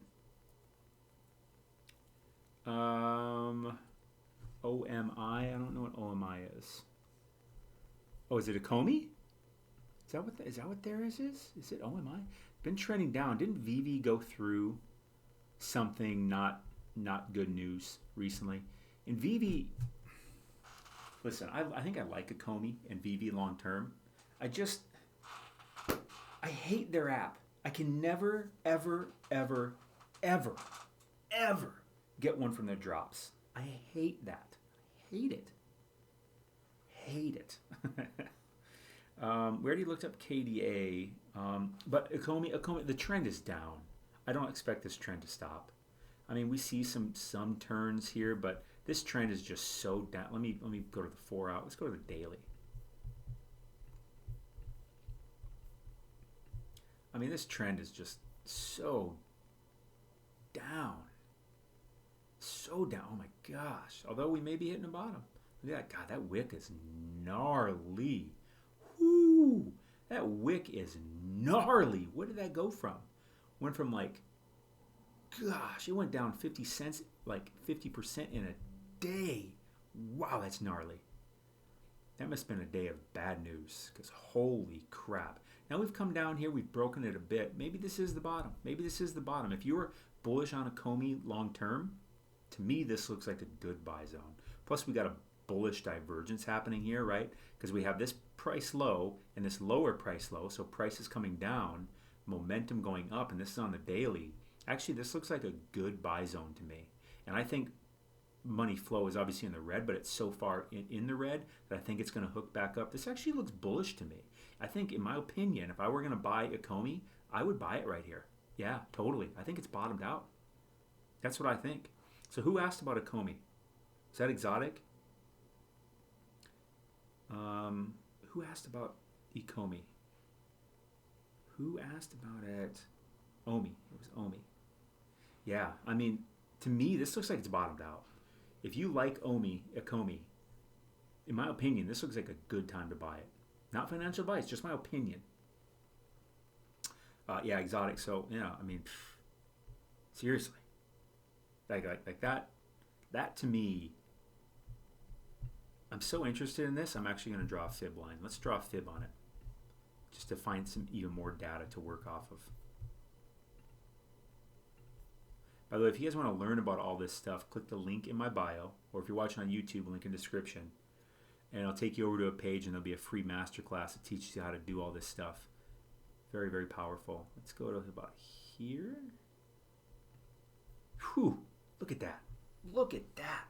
OMI. I don't know what OMI is. Oh, is it a Comey? Is that what there is? Is it OMI? Been trending down. Didn't VV go through something not good news recently? And VV. Listen, I think I like a Comey and VV long term. I hate their app. I can never, ever, ever, ever, ever get one from their drops. I hate that. I hate it. Hate it. We already looked up KDA, but Akomi, the trend is down. I don't expect this trend to stop. I mean, we see some turns here, but this trend is just so down. Let me go to the 4 hour. Let's go to the daily. I mean, this trend is just so down. So down. Oh my gosh. Although we may be hitting the bottom. Look at that. God, that wick is gnarly. Whoo! That wick is gnarly. Where did that go from? Went from like, gosh, it went down 50 cents, like 50% in a day. Wow, that's gnarly. That must have been a day of bad news, because holy crap. Now we've come down here, we've broken it a bit. Maybe this is the bottom. Maybe this is the bottom. If you were bullish on a Comey long term, to me this looks like a good buy zone. Plus we got a bullish divergence happening here, right? Because we have this price low and this lower price low, so price is coming down, momentum going up, and this is on the daily. Actually, this looks like a good buy zone to me. And I think money flow is obviously in the red, but it's so far in the red that I think it's going to hook back up. This actually looks bullish to me. I think, in my opinion, if I were going to buy a Comey, I would buy it right here. Yeah, totally. I think it's bottomed out. That's what I think. So who asked about a Comey? Is that Exotic? Who asked about Ecomi? Who asked about it? Omi. It was Omi. Yeah, I mean, to me, this looks like it's bottomed out. If you like Ecomi, in my opinion, this looks like a good time to buy it. Not financial advice, just my opinion. Yeah, Exotic. So, yeah, I mean, seriously. Like that. That to me, I'm so interested in this, I'm actually going to draw a fib line. Let's draw a fib on it, just to find some even more data to work off of. By the way, if you guys want to learn about all this stuff, click the link in my bio, or if you're watching on YouTube, link in description, and I'll take you over to a page, and there'll be a free masterclass that teaches you how to do all this stuff. Very, very powerful. Let's go to about here. Whew, look at that. Look at that.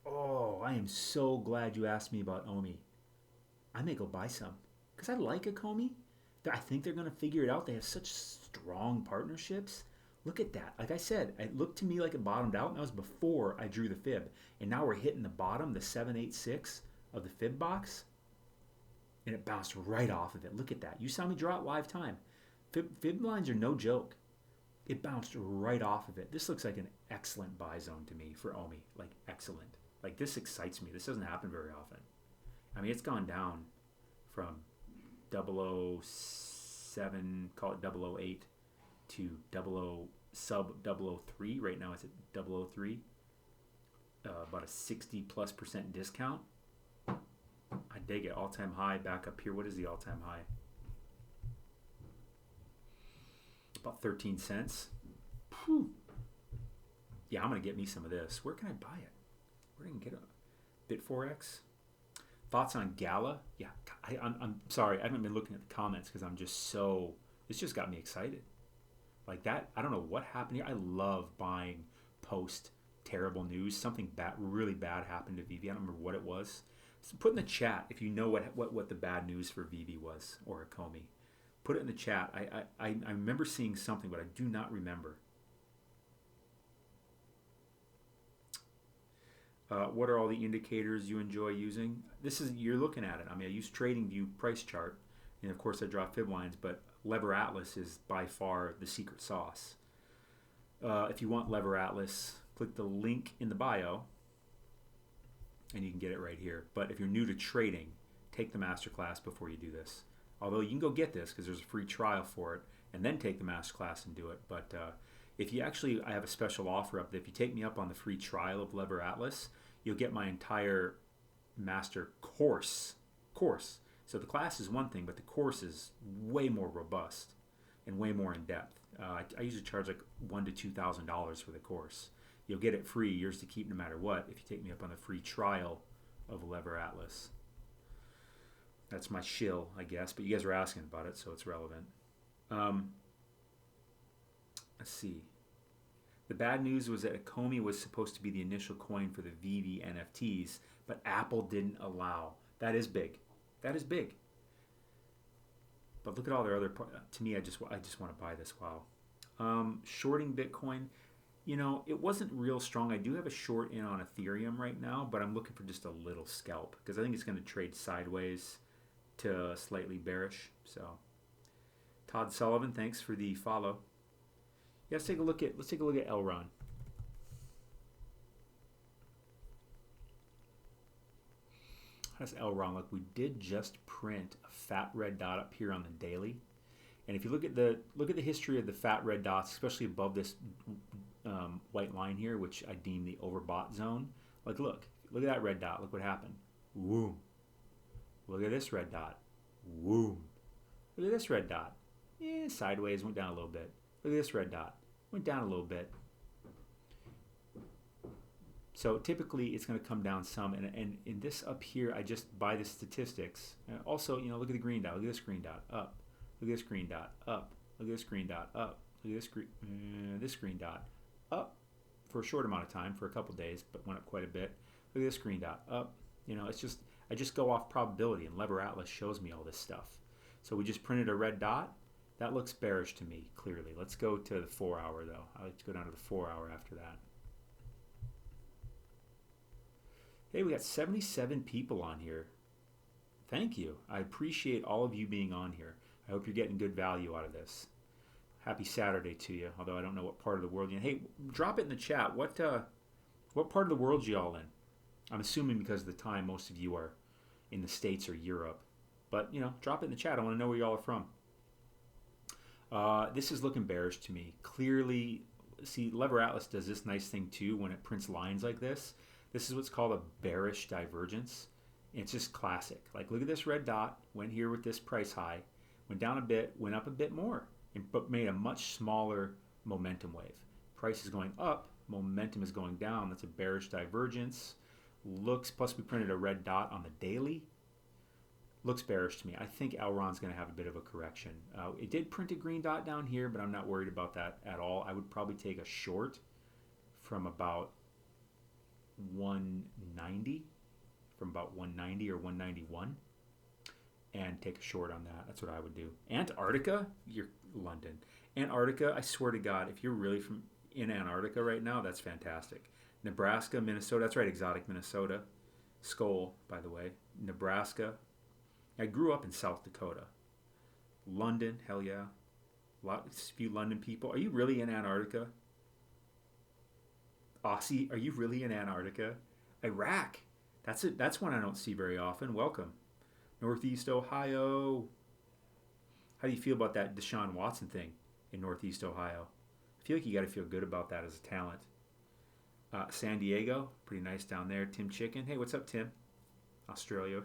Oh, I am so glad you asked me about Omi. I may go buy some, because I like a Comey. I think they're going to figure it out. They have such strong partnerships. Look at that. Like I said, it looked to me like it bottomed out, and that was before I drew the fib. And now we're hitting the bottom, the 786 of the fib box, and it bounced right off of it. Look at that. You saw me draw it live time. Fib lines are no joke. It bounced right off of it. This looks like an excellent buy zone to me for Omi. Like, excellent. Like, this excites me. This doesn't happen very often. I mean, it's gone down from 007, call it 008 to 00 sub 003. Right now it's at 003. About a 60+% discount. I dig it. All-time high back up here. What is the all-time high? About 13 cents. Whew. Yeah, I'm going to get me some of this. Where can I buy it? Where can I get it? Bitforex? Thoughts on Gala? Yeah, I'm sorry. I haven't been looking at the comments because I'm just so... This just got me excited. Like that, I don't know what happened here. I love buying post terrible news. Something bad, really bad happened to Vivi. I don't remember what it was. So put in the chat if you know what the bad news for Vivi was, or Akomi. Put it in the chat. I remember seeing something, but I do not remember. What are all the indicators you enjoy using? You're looking at it. I mean, I use TradingView price chart, and of course I draw fib lines, but Lever Atlas is by far the secret sauce. If you want Lever Atlas, click the link in the bio, and you can get it right here. But if you're new to trading, take the Masterclass before you do this. Although you can go get this because there's a free trial for it, and then take the Masterclass and do it. But if you actually, I have a special offer up that if you take me up on the free trial of Lever Atlas, you'll get my entire master course. So the class is one thing, but the course is way more robust and way more in depth. I usually charge like $1,000 to $2,000 for the course. You'll get it free, yours to keep no matter what, if you take me up on the free trial of Lever Atlas. That's my shill, I guess, but you guys are asking about it, so it's relevant. Let's see. The bad news was that Akomi was supposed to be the initial coin for the Vivi NFTs, but Apple didn't allow. That is big. That is big. But look at all their other... To me, I just want to buy this. Wow. Shorting Bitcoin. You know, it wasn't real strong. I do have a short in on Ethereum right now, but I'm looking for just a little scalp because I think it's going to trade sideways to slightly bearish. So, Todd Sullivan, thanks for the follow. Yeah, let's take a look at Elron. How does Elron look? We did just print a fat red dot up here on the daily, and if you look at the history of the fat red dots, especially above this white line here, which I deem the overbought zone. Like, look at that red dot. Look what happened. Woo. Look at this red dot. Woo. Look at this red dot. Yeah, sideways, went down a little bit. Look at this red dot. Went down a little bit. So typically it's going to come down some, and in this up here, I just buy the statistics. And also, you know, look at the green dot. Look at this green dot. Up. Look at this green dot. Up. Look at this green dot. Up. Look at this green dot. Up for a short amount of time, for a couple days, but went up quite a bit. Look at this green dot. Up. You know, it's just, I just go off probability, and Lever Atlas shows me all this stuff. So we just printed a red dot. That looks bearish to me, clearly. Let's go to the 4 hour, though. I like to go down to the 4 hour after that. Hey, we got 77 people on here. Thank you. I appreciate all of you being on here. I hope you're getting good value out of this. Happy Saturday to you, although I don't know what part of the world you're in. Hey, drop it in the chat. What part of the world you all in? I'm assuming because of the time most of you are in the States or Europe. But, you know, drop it in the chat. I want to know where y'all are from. This is looking bearish to me. Clearly, see, Lever Atlas does this nice thing too when it prints lines like this. This is what's called a bearish divergence. It's just classic. Like, look at this red dot. Went here with this price high. Went down a bit. Went up a bit more. But made a much smaller momentum wave. Price is going up. Momentum is going down. That's a bearish divergence. Looks, plus we printed a red dot on the daily. Looks bearish to me. I think Elron's going to have a bit of a correction. It did print a green dot down here, but I'm not worried about that at all. I would probably take a short from about 190, or 191, and take a short on that. That's what I would do. Antarctica? You're London. Antarctica, I swear to God, if you're really in Antarctica right now, that's fantastic. Nebraska, Minnesota, that's right, exotic Minnesota. Skoll, by the way. Nebraska. I grew up in South Dakota. London, hell yeah. A few London people. Are you really in Antarctica? Aussie, are you really in Antarctica? Iraq. That's one I don't see very often. Welcome. Northeast Ohio. How do you feel about that Deshaun Watson thing in Northeast Ohio? I feel like you got to feel good about that as a talent. San Diego, pretty nice down there. Tim Chicken. Hey, what's up, Tim? Australia.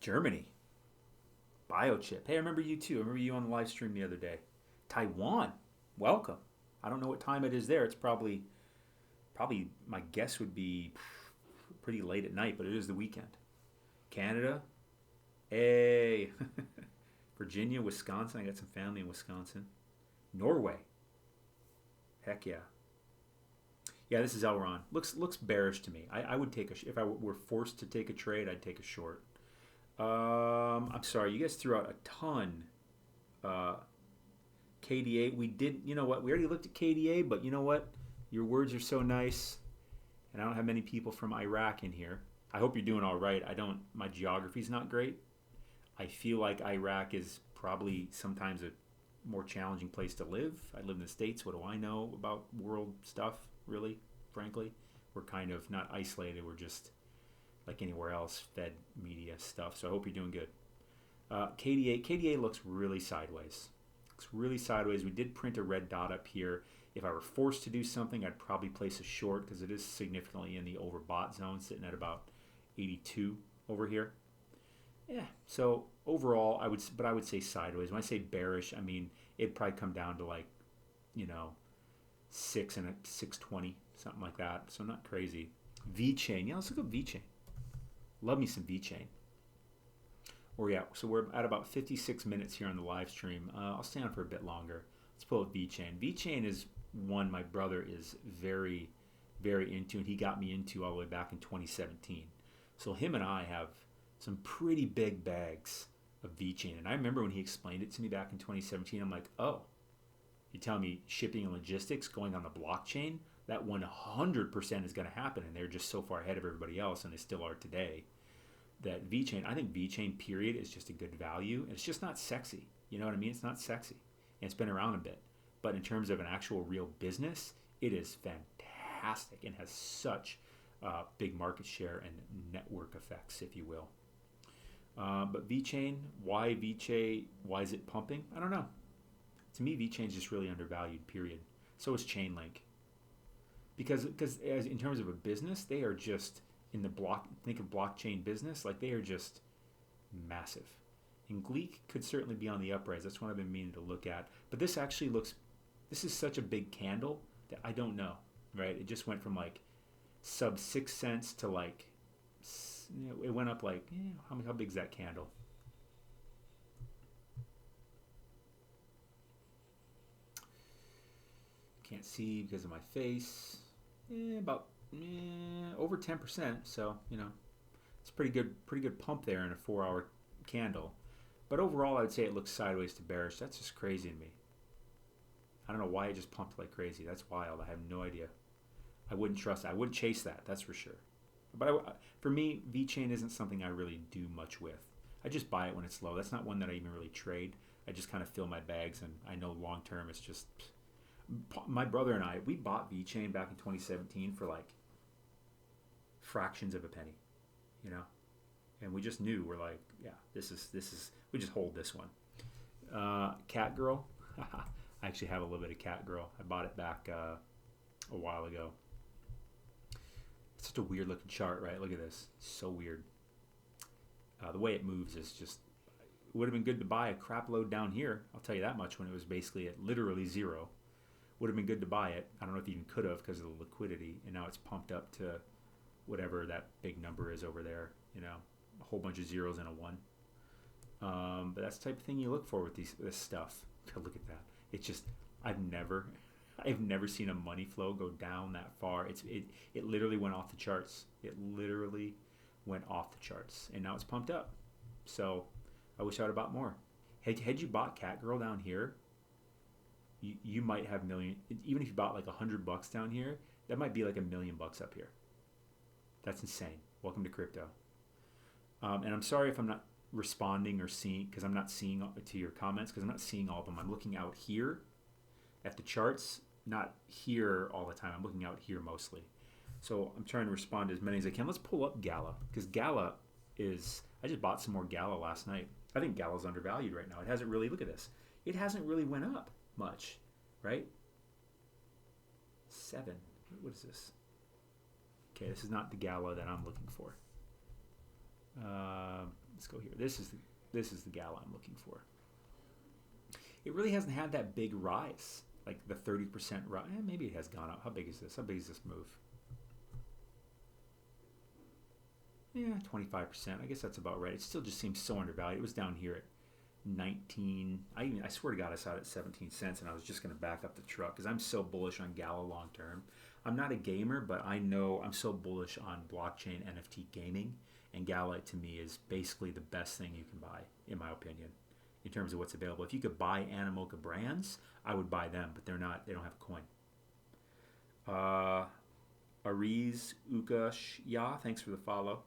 Germany. Biochip. Hey, I remember you too. I remember you on the live stream the other day. Taiwan. Welcome. I don't know what time it is there. It's probably my guess would be pretty late at night, but it is the weekend. Canada. Hey. Virginia, Wisconsin. I got some family in Wisconsin. Norway. Heck yeah. Yeah, this is Elron. Looks bearish to me. I would take if I were forced to take a trade, I'd take a short. I'm sorry, you guys threw out a ton. KDA, we did. You know what? We already looked at KDA, but you know what? Your words are so nice, and I don't have many people from Iraq in here. I hope you're doing all right. My geography's not great. I feel like Iraq is probably sometimes a more challenging place to live. I live in the States. What do I know about world stuff, really, frankly? We're kind of not isolated. We're just like anywhere else, fed media stuff. So I hope you're doing good. KDA looks really sideways. Looks really sideways. We did print a red dot up here. If I were forced to do something, I'd probably place a short because it is significantly in the overbought zone, sitting at about 82 over here. Yeah, so overall, I would say sideways. When I say bearish, I mean it'd probably come down to like, 6 and a 620, something like that. So not crazy. Vechain, yeah, let's look at Vechain. Love me some Vechain. So we're at about 56 minutes here on the live stream. I'll stay on for a bit longer. Let's pull up Vechain. Vechain is one my brother is very, very into, and he got me into all the way back in 2017. So him and I have some pretty big bags of VeChain. And I remember when he explained it to me back in 2017, I'm like, oh, you're telling me shipping and logistics going on the blockchain? That 100% is going to happen. And they're just so far ahead of everybody else, and they still are today, that VeChain, I think VeChain period is just a good value. And it's just not sexy. You know what I mean? It's not sexy. And it's been around a bit. But in terms of an actual real business, it is fantastic and has such big market share and network effects, if you will. But VeChain, why VeChain? Why is it pumping? I don't know. To me, VeChain is just really undervalued, period. So is Chainlink. Because as in terms of a business, they are just in the think of blockchain business, like they are just massive. And Gleek could certainly be on the uprise. That's what I've been meaning to look at. But this is such a big candle that I don't know, right? It just went from like sub 6 cents to like, it went up like, how big is that candle? Can't see because of my face. About over 10%. So, it's pretty good pump there in a 4-hour candle. But overall, I would say it looks sideways to bearish. That's just crazy to me. I don't know why it just pumped like crazy. That's wild. I have no idea. I wouldn't trust it. I wouldn't chase that. That's for sure. But for me, VeChain isn't something I really do much with. I just buy it when it's low. That's not one that I even really trade. I just kind of fill my bags, and I know long term it's just... My brother and I, we bought VeChain back in 2017 for like fractions of a penny, and we just knew, we're like, yeah, this is we just hold this one. Cat Girl. I actually have a little bit of Cat Girl. I bought it back a while ago. It's such a weird looking chart, right? Look at this. It's so weird. The way it moves is just... It would have been good to buy a crap load down here. I'll tell you that much, when it was basically at literally zero. Would have been good to buy it. I don't know if you even could have because of the liquidity. And now it's pumped up to whatever that big number is over there. A whole bunch of zeros and a 1. But that's the type of thing you look for with this stuff. Look at that. It's just, I've never seen a money flow go down that far. It literally went off the charts. It literally went off the charts, and now it's pumped up. So I wish I would have bought more. Had you bought Cat Girl down here, you might have million. Even if you bought like $100 down here, that might be like $1 million up here. That's insane. Welcome to crypto. And I'm sorry if I'm not responding or seeing, because I'm not seeing to your comments, because I'm not seeing all of them. I'm looking out here at the charts, not here all the time. I'm looking out here mostly. So I'm trying to respond to as many as I can. Let's pull up Gala, because Gala is I just bought some more Gala last night. I think Gala's undervalued right now. It hasn't really, look at this. It hasn't really went up much, right? 7. What is this? Okay, this is not the Gala that I'm looking for. Let's go here. This is the Gala I'm looking for. It really hasn't had that big rise, like the 30% rise. Maybe it has gone up. How big is this? How big is this move? Yeah, 25%. I guess that's about right. It still just seems so undervalued. It was down here at 19. I swear to God, I saw it at 17 cents, and I was just going to back up the truck because I'm so bullish on Gala long term. I'm not a gamer, but I know I'm so bullish on blockchain NFT gaming, and Gala to me is basically the best thing you can buy, in my opinion, in terms of what's available. If you could buy Animoca brands, I would buy them, but they're not. They don't have a coin. Ariz Ukash, yeah, thanks for the follow.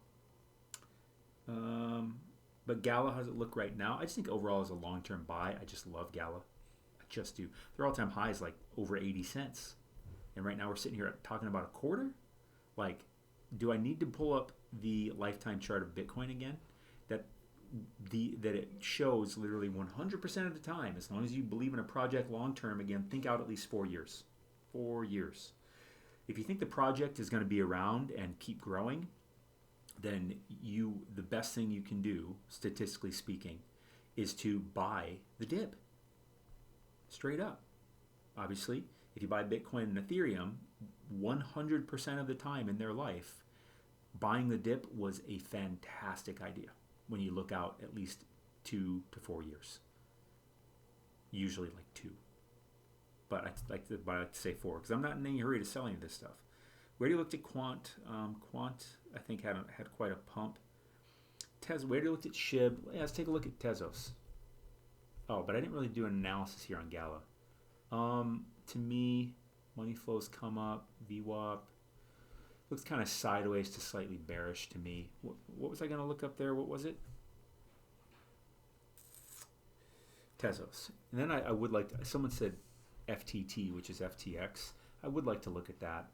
But Gala, how does it look right now? I just think overall as a long-term buy, I just love Gala. I just do. Their all-time high is like over 80 cents. And right now we're sitting here talking about a quarter? Like, do I need to pull up the lifetime chart of Bitcoin again? That it shows literally 100% of the time, as long as you believe in a project long-term, again, think out at least 4 years. 4 years. If you think the project is going to be around and keep growing, then the best thing you can do, statistically speaking, is to buy the dip. Straight up. Obviously, if you buy Bitcoin and Ethereum, 100% of the time in their life, buying the dip was a fantastic idea when you look out at least 2 to 4 years. Usually like 2. But I like to say 4 because I'm not in any hurry to sell any of this stuff. We already looked at Quant. Quant, I think, had quite a pump. We already looked at SHIB. Yeah, let's take a look at Tezos. Oh, but I didn't really do an analysis here on Gala. To me, money flows come up. VWAP looks kind of sideways to slightly bearish to me. What was I going to look up there? What was it? Tezos. And then I would like to, someone said FTT, which is FTX. I would like to look at that.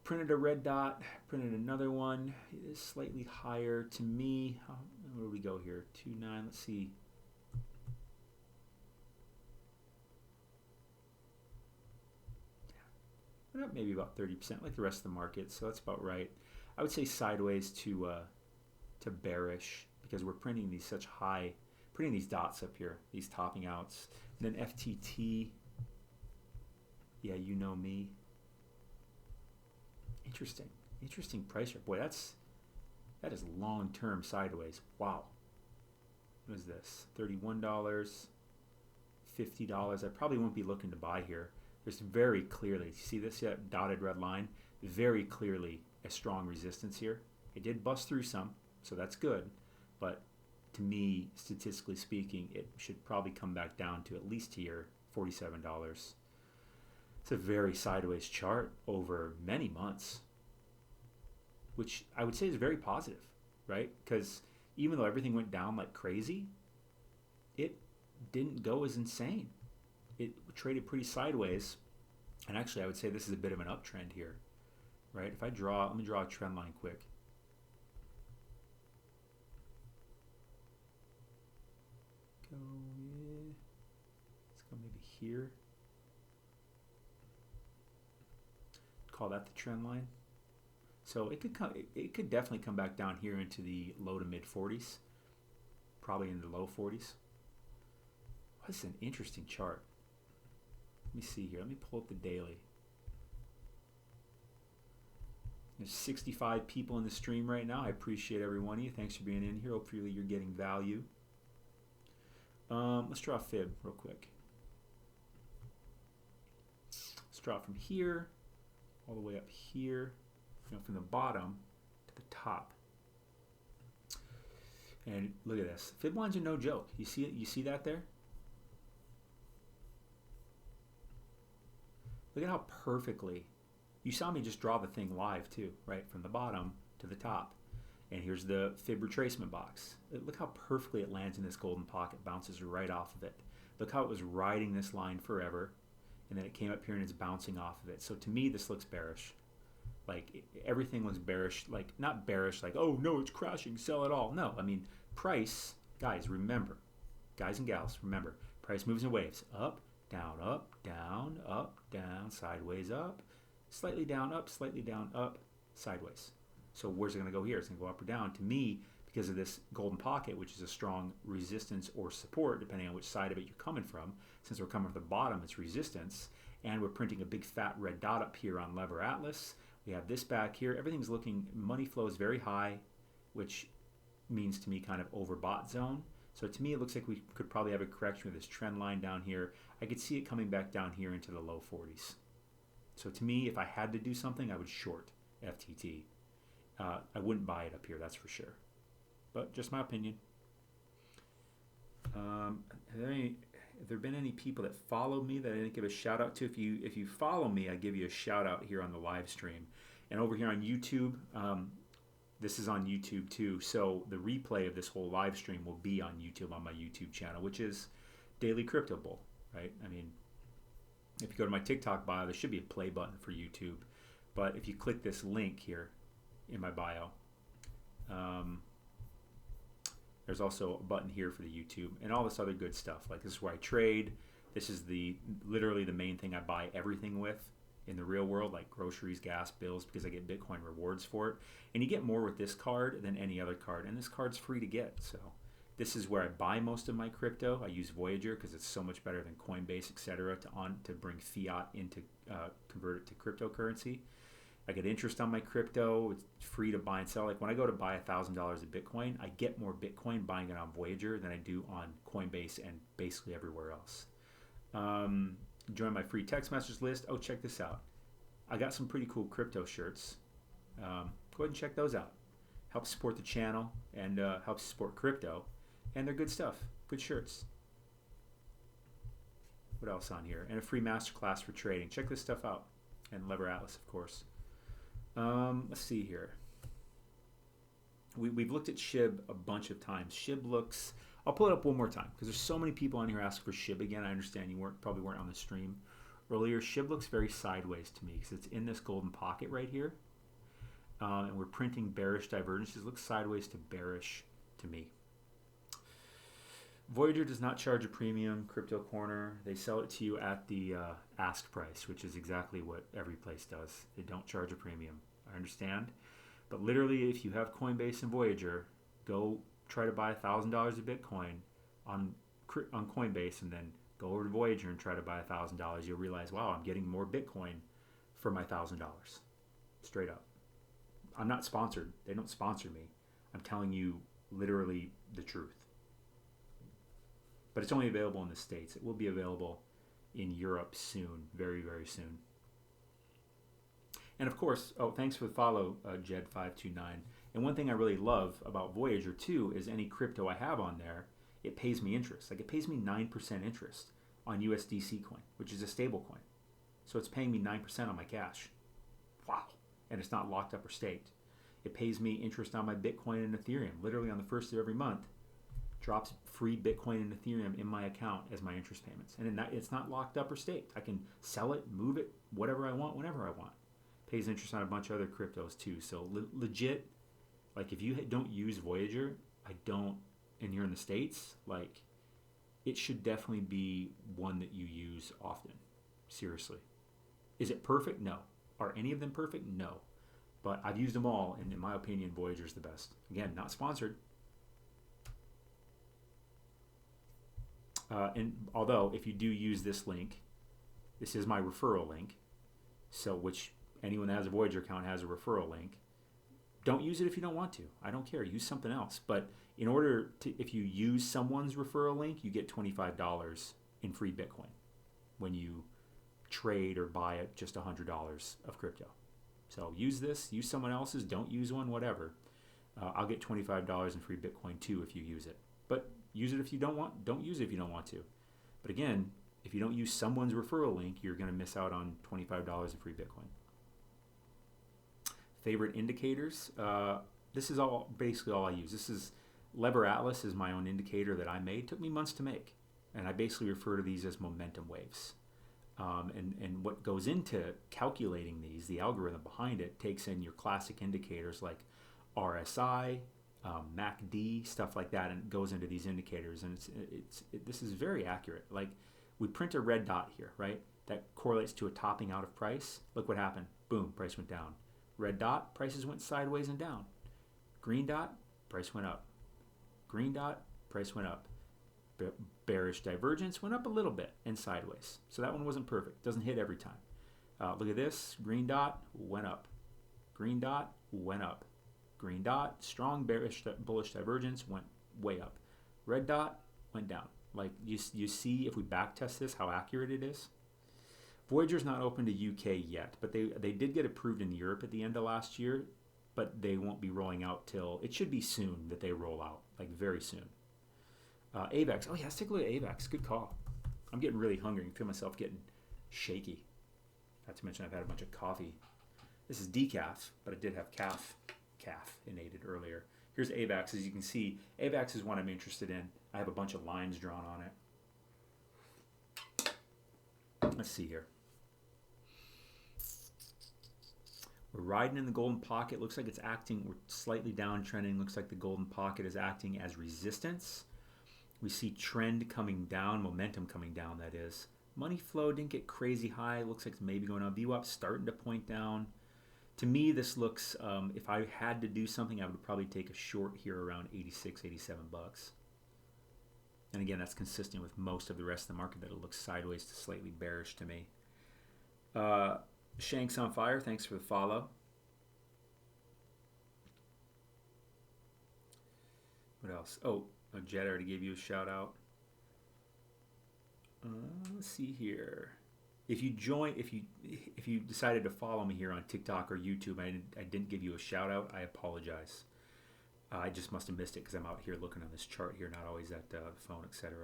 Printed a red dot, printed another one. It is slightly higher to me. Where do we go here? 2.9, let's see. Went up maybe about 30%, like the rest of the market, so that's about right. I would say sideways to bearish because we're printing these printing these dots up here, these topping outs. And then FTT, yeah, you know me. Interesting price here. Boy, that is long-term sideways. Wow. What is this? $31, $50. I probably won't be looking to buy here. There's very clearly, see this dotted red line? Very clearly a strong resistance here. It did bust through some, so that's good. But to me, statistically speaking, it should probably come back down to at least here, $47. It's a very sideways chart over many months, which I would say is very positive, right? Because even though everything went down like crazy, it didn't go as insane. It traded pretty sideways, and actually I would say this is a bit of an uptrend here, right? If I let me draw a trend line quick. Let's go maybe here. Call that the trend line. So it could definitely come back down here into the low to mid 40s, probably in the low 40s. That's an interesting chart. Let me see here. Let me pull up the daily. There's 65 people in the stream right now. I appreciate every one of you. Thanks for being in here. Hopefully you're getting value. Let's draw a fib real quick. Let's draw from here all the way up here, from the bottom to the top. And look at this. Fib lines are no joke. You see it? You see that there? Look at how perfectly, you saw me just draw the thing live too, right? From the bottom to the top. And here's the fib retracement box. Look how perfectly it lands in this golden pocket, bounces right off of it. Look how it was riding this line forever, and then it came up here and it's bouncing off of it. So to me, this looks bearish. Like everything looks bearish, like not bearish, like, oh no, it's crashing, sell it all. No, I mean, price, guys, remember, guys and gals, remember, price moves in waves, up, down, sideways up, slightly down, up, sideways. So where's it going to go here? It's going to go up or down. To me, because of this golden pocket, which is a strong resistance or support, depending on which side of it you're coming from. Since we're coming from the bottom, it's resistance. And we're printing a big fat red dot up here on Lever Atlas. We have this back here. Everything's looking, money flow is very high, which means to me kind of overbought zone. So to me, it looks like we could probably have a correction with this trend line down here. I could see it coming back down here into the low 40s. So to me, if I had to do something, I would short FTT. I wouldn't buy it up here, that's for sure. But just my opinion. Have there been any people that followed me that I didn't give a shout out to? If you follow me, I give you a shout out here on the live stream. And over here on YouTube, this is on YouTube too. So the replay of this whole live stream will be on YouTube, on my YouTube channel, which is Daily Crypto Bull, right? I mean, if you go to my TikTok bio, there should be a play button for YouTube. But if you click this link here in my bio, there's also a button here for the YouTube and all this other good stuff. Like this is where I trade. This is literally the main thing I buy everything with in the real world, like groceries, gas, bills, because I get Bitcoin rewards for it. And you get more with this card than any other card. And this card's free to get. So this is where I buy most of my crypto. I use Voyager because it's so much better than Coinbase, etc., to bring fiat into convert it to cryptocurrency. I get interest on my crypto. It's free to buy and sell. Like when I go to buy $1,000 of Bitcoin, I get more Bitcoin buying it on Voyager than I do on Coinbase and basically everywhere else. Join my free text message list. Oh, check this out. I got some pretty cool crypto shirts. Go ahead and check those out. Helps support the channel and helps support crypto. And they're good stuff. Good shirts. What else on here? And a free masterclass for trading. Check this stuff out. And Lever Atlas, of course. Let's see here. We've looked at SHIB a bunch of times. SHIB looks, I'll pull it up one more time because there's so many people on here asking for SHIB again. I understand you probably weren't on the stream earlier. SHIB looks very sideways to me because it's in this golden pocket right here. And we're printing bearish divergences. It looks sideways to bearish to me. Voyager does not charge a premium. Crypto Corner, they sell it to you at the ask price, which is exactly what every place does. They don't charge a premium. I understand. But literally, if you have Coinbase and Voyager, go try to buy $1,000 of Bitcoin on Coinbase and then go over to Voyager and try to buy $1,000. You'll realize, wow, I'm getting more Bitcoin for my $1,000. Straight up. I'm not sponsored. They don't sponsor me. I'm telling you literally the truth. But it's only available in the States. It will be available in Europe soon, very, very soon. And of course, oh, thanks for the follow, Jed529. And one thing I really love about Voyager too is any crypto I have on there, it pays me interest. Like it pays me 9% interest on USDC coin, which is a stable coin. So it's paying me 9% on my cash. Wow. And it's not locked up or staked. It pays me interest on my Bitcoin and Ethereum. Literally on the first of every month, drops free Bitcoin and Ethereum in my account as my interest payments. And it's not locked up or staked. I can sell it, move it, whatever I want, whenever I want. Pays interest on a bunch of other cryptos too. So legit, like if you don't use Voyager, and you're in the States, like it should definitely be one that you use often. Seriously. Is it perfect? No. Are any of them perfect? No. But I've used them all, and in my opinion, Voyager's the best. Again, not sponsored. And although if you do use this link, this is my referral link, so which anyone that has a Voyager account has a referral link. Don't use it if you don't want to. I don't care. Use something else. But in order to, if you use someone's referral link, you get $25 in free Bitcoin when you trade or buy at just $100 of crypto. So use this. Use someone else's. Don't use one. Whatever. I'll get $25 in free Bitcoin too if you use it. But use it if you don't want. Don't use it if you don't want to. But again, if you don't use someone's referral link, you're going to miss out on $25 in free Bitcoin. Favorite indicators. This is basically all I use. This is Lever Atlas is my own indicator that I made. It took me months to make, and I basically refer to these as momentum waves. And what goes into calculating these, the algorithm behind it, takes in your classic indicators like RSI, MACD, stuff like that, and it goes into these indicators. And this is very accurate. Like, we print a red dot here, right? That correlates to a topping out of price. Look what happened. Boom, price went down. Red dot, prices went sideways and down. Green dot, price went up. Green dot, price went up. Bearish divergence went up a little bit and sideways. So that one wasn't perfect. Doesn't hit every time. Look at this. Green dot went up. Green dot went up. Green dot, strong bearish bullish divergence, went way up. Red dot went down. Like, you see, if we back test this, how accurate it is. Voyager's not open to UK yet, but they did get approved in Europe at the end of last year, but they won't be rolling out till, it should be soon that they roll out, like very soon. AVAX, oh yeah, let's take a look at AVAX, good call. I'm getting really hungry, I feel myself getting shaky. Not to mention I've had a bunch of coffee. This is decaf, but it did have calf innated earlier. Here's AVAX, as you can see, AVAX is one I'm interested in. I have a bunch of lines drawn on it. Let's see here. We're riding in the golden pocket. Looks like it's acting, we're slightly downtrending. Looks like the golden pocket is acting as resistance. We see trend coming down, momentum coming down, that is. Money flow didn't get crazy high. Looks like it's maybe going on. VWAP starting to point down. To me, this looks, if I had to do something, I would probably take a short here around 86, 87 bucks. And again, that's consistent with most of the rest of the market, that it looks sideways to slightly bearish to me. Shanks on fire, thanks for the follow. What else? Oh, Jed already gave you a shout out. Let's see here. If you decided to follow me here on TikTok or YouTube, I didn't give you a shout out, I apologize. I just must have missed it because I'm out here looking on this chart here, not always at the phone, etc.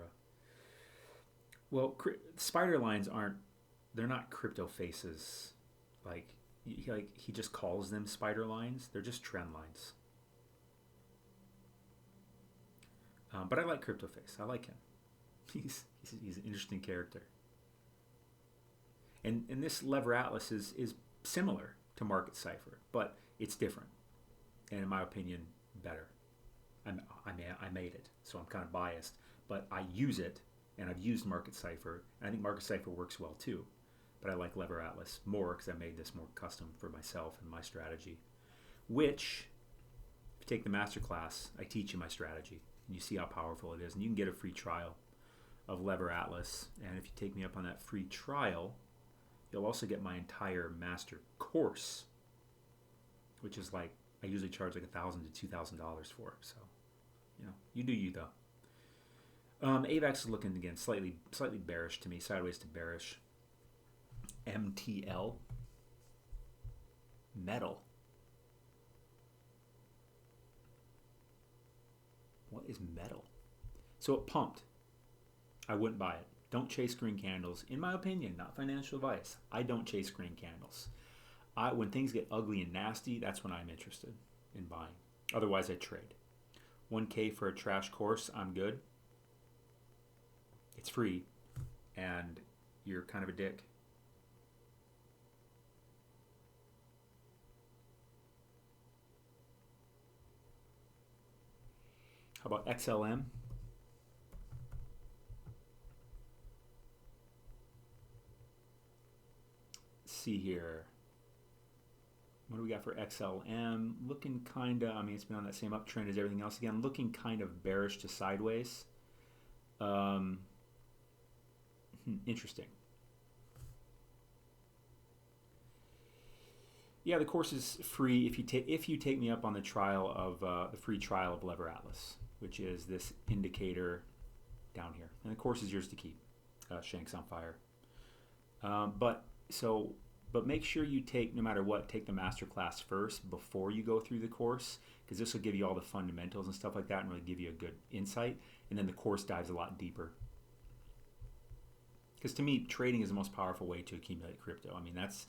Well, spider lines they're not crypto faces. Like he just calls them spider lines. They're just trend lines. But I like Crypto Face. I like him. He's an interesting character. And this Lever Atlas is similar to Market Cipher, but it's different. And in my opinion, better. I made it, so I'm kind of biased. But I use it, and I've used Market Cipher, and I think Market Cipher works well too. But I like Lever Atlas more because I made this more custom for myself and my strategy. Which, if you take the Masterclass, I teach you my strategy. And you see how powerful it is. And you can get a free trial of Lever Atlas. And if you take me up on that free trial, you'll also get my entire master course, which is like, I usually charge like $1,000 to $2,000 for. So, you do you though. AVAX is looking again slightly bearish to me, sideways to bearish. MTL, metal. What is metal? So it pumped. I wouldn't buy it. Don't chase green candles. In my opinion, not financial advice. I don't chase green candles. When things get ugly and nasty, that's when I'm interested in buying. Otherwise, I trade. 1K for a trash course, I'm good. It's free, and you're kind of a dick. How about XLM? Let's see here. What do we got for XLM? Looking kind of, it's been on that same uptrend as everything else. Again, looking kind of bearish to sideways. Interesting. Yeah, the course is free if you take me up on the trial of the free trial of Lever Atlas, which is this indicator down here, and the course is yours to keep. Shanks on fire. But make sure you take, no matter what, take the Masterclass first before you go through the course, because this will give you all the fundamentals and stuff like that and really give you a good insight. And then the course dives a lot deeper. Because to me, trading is the most powerful way to accumulate crypto. That's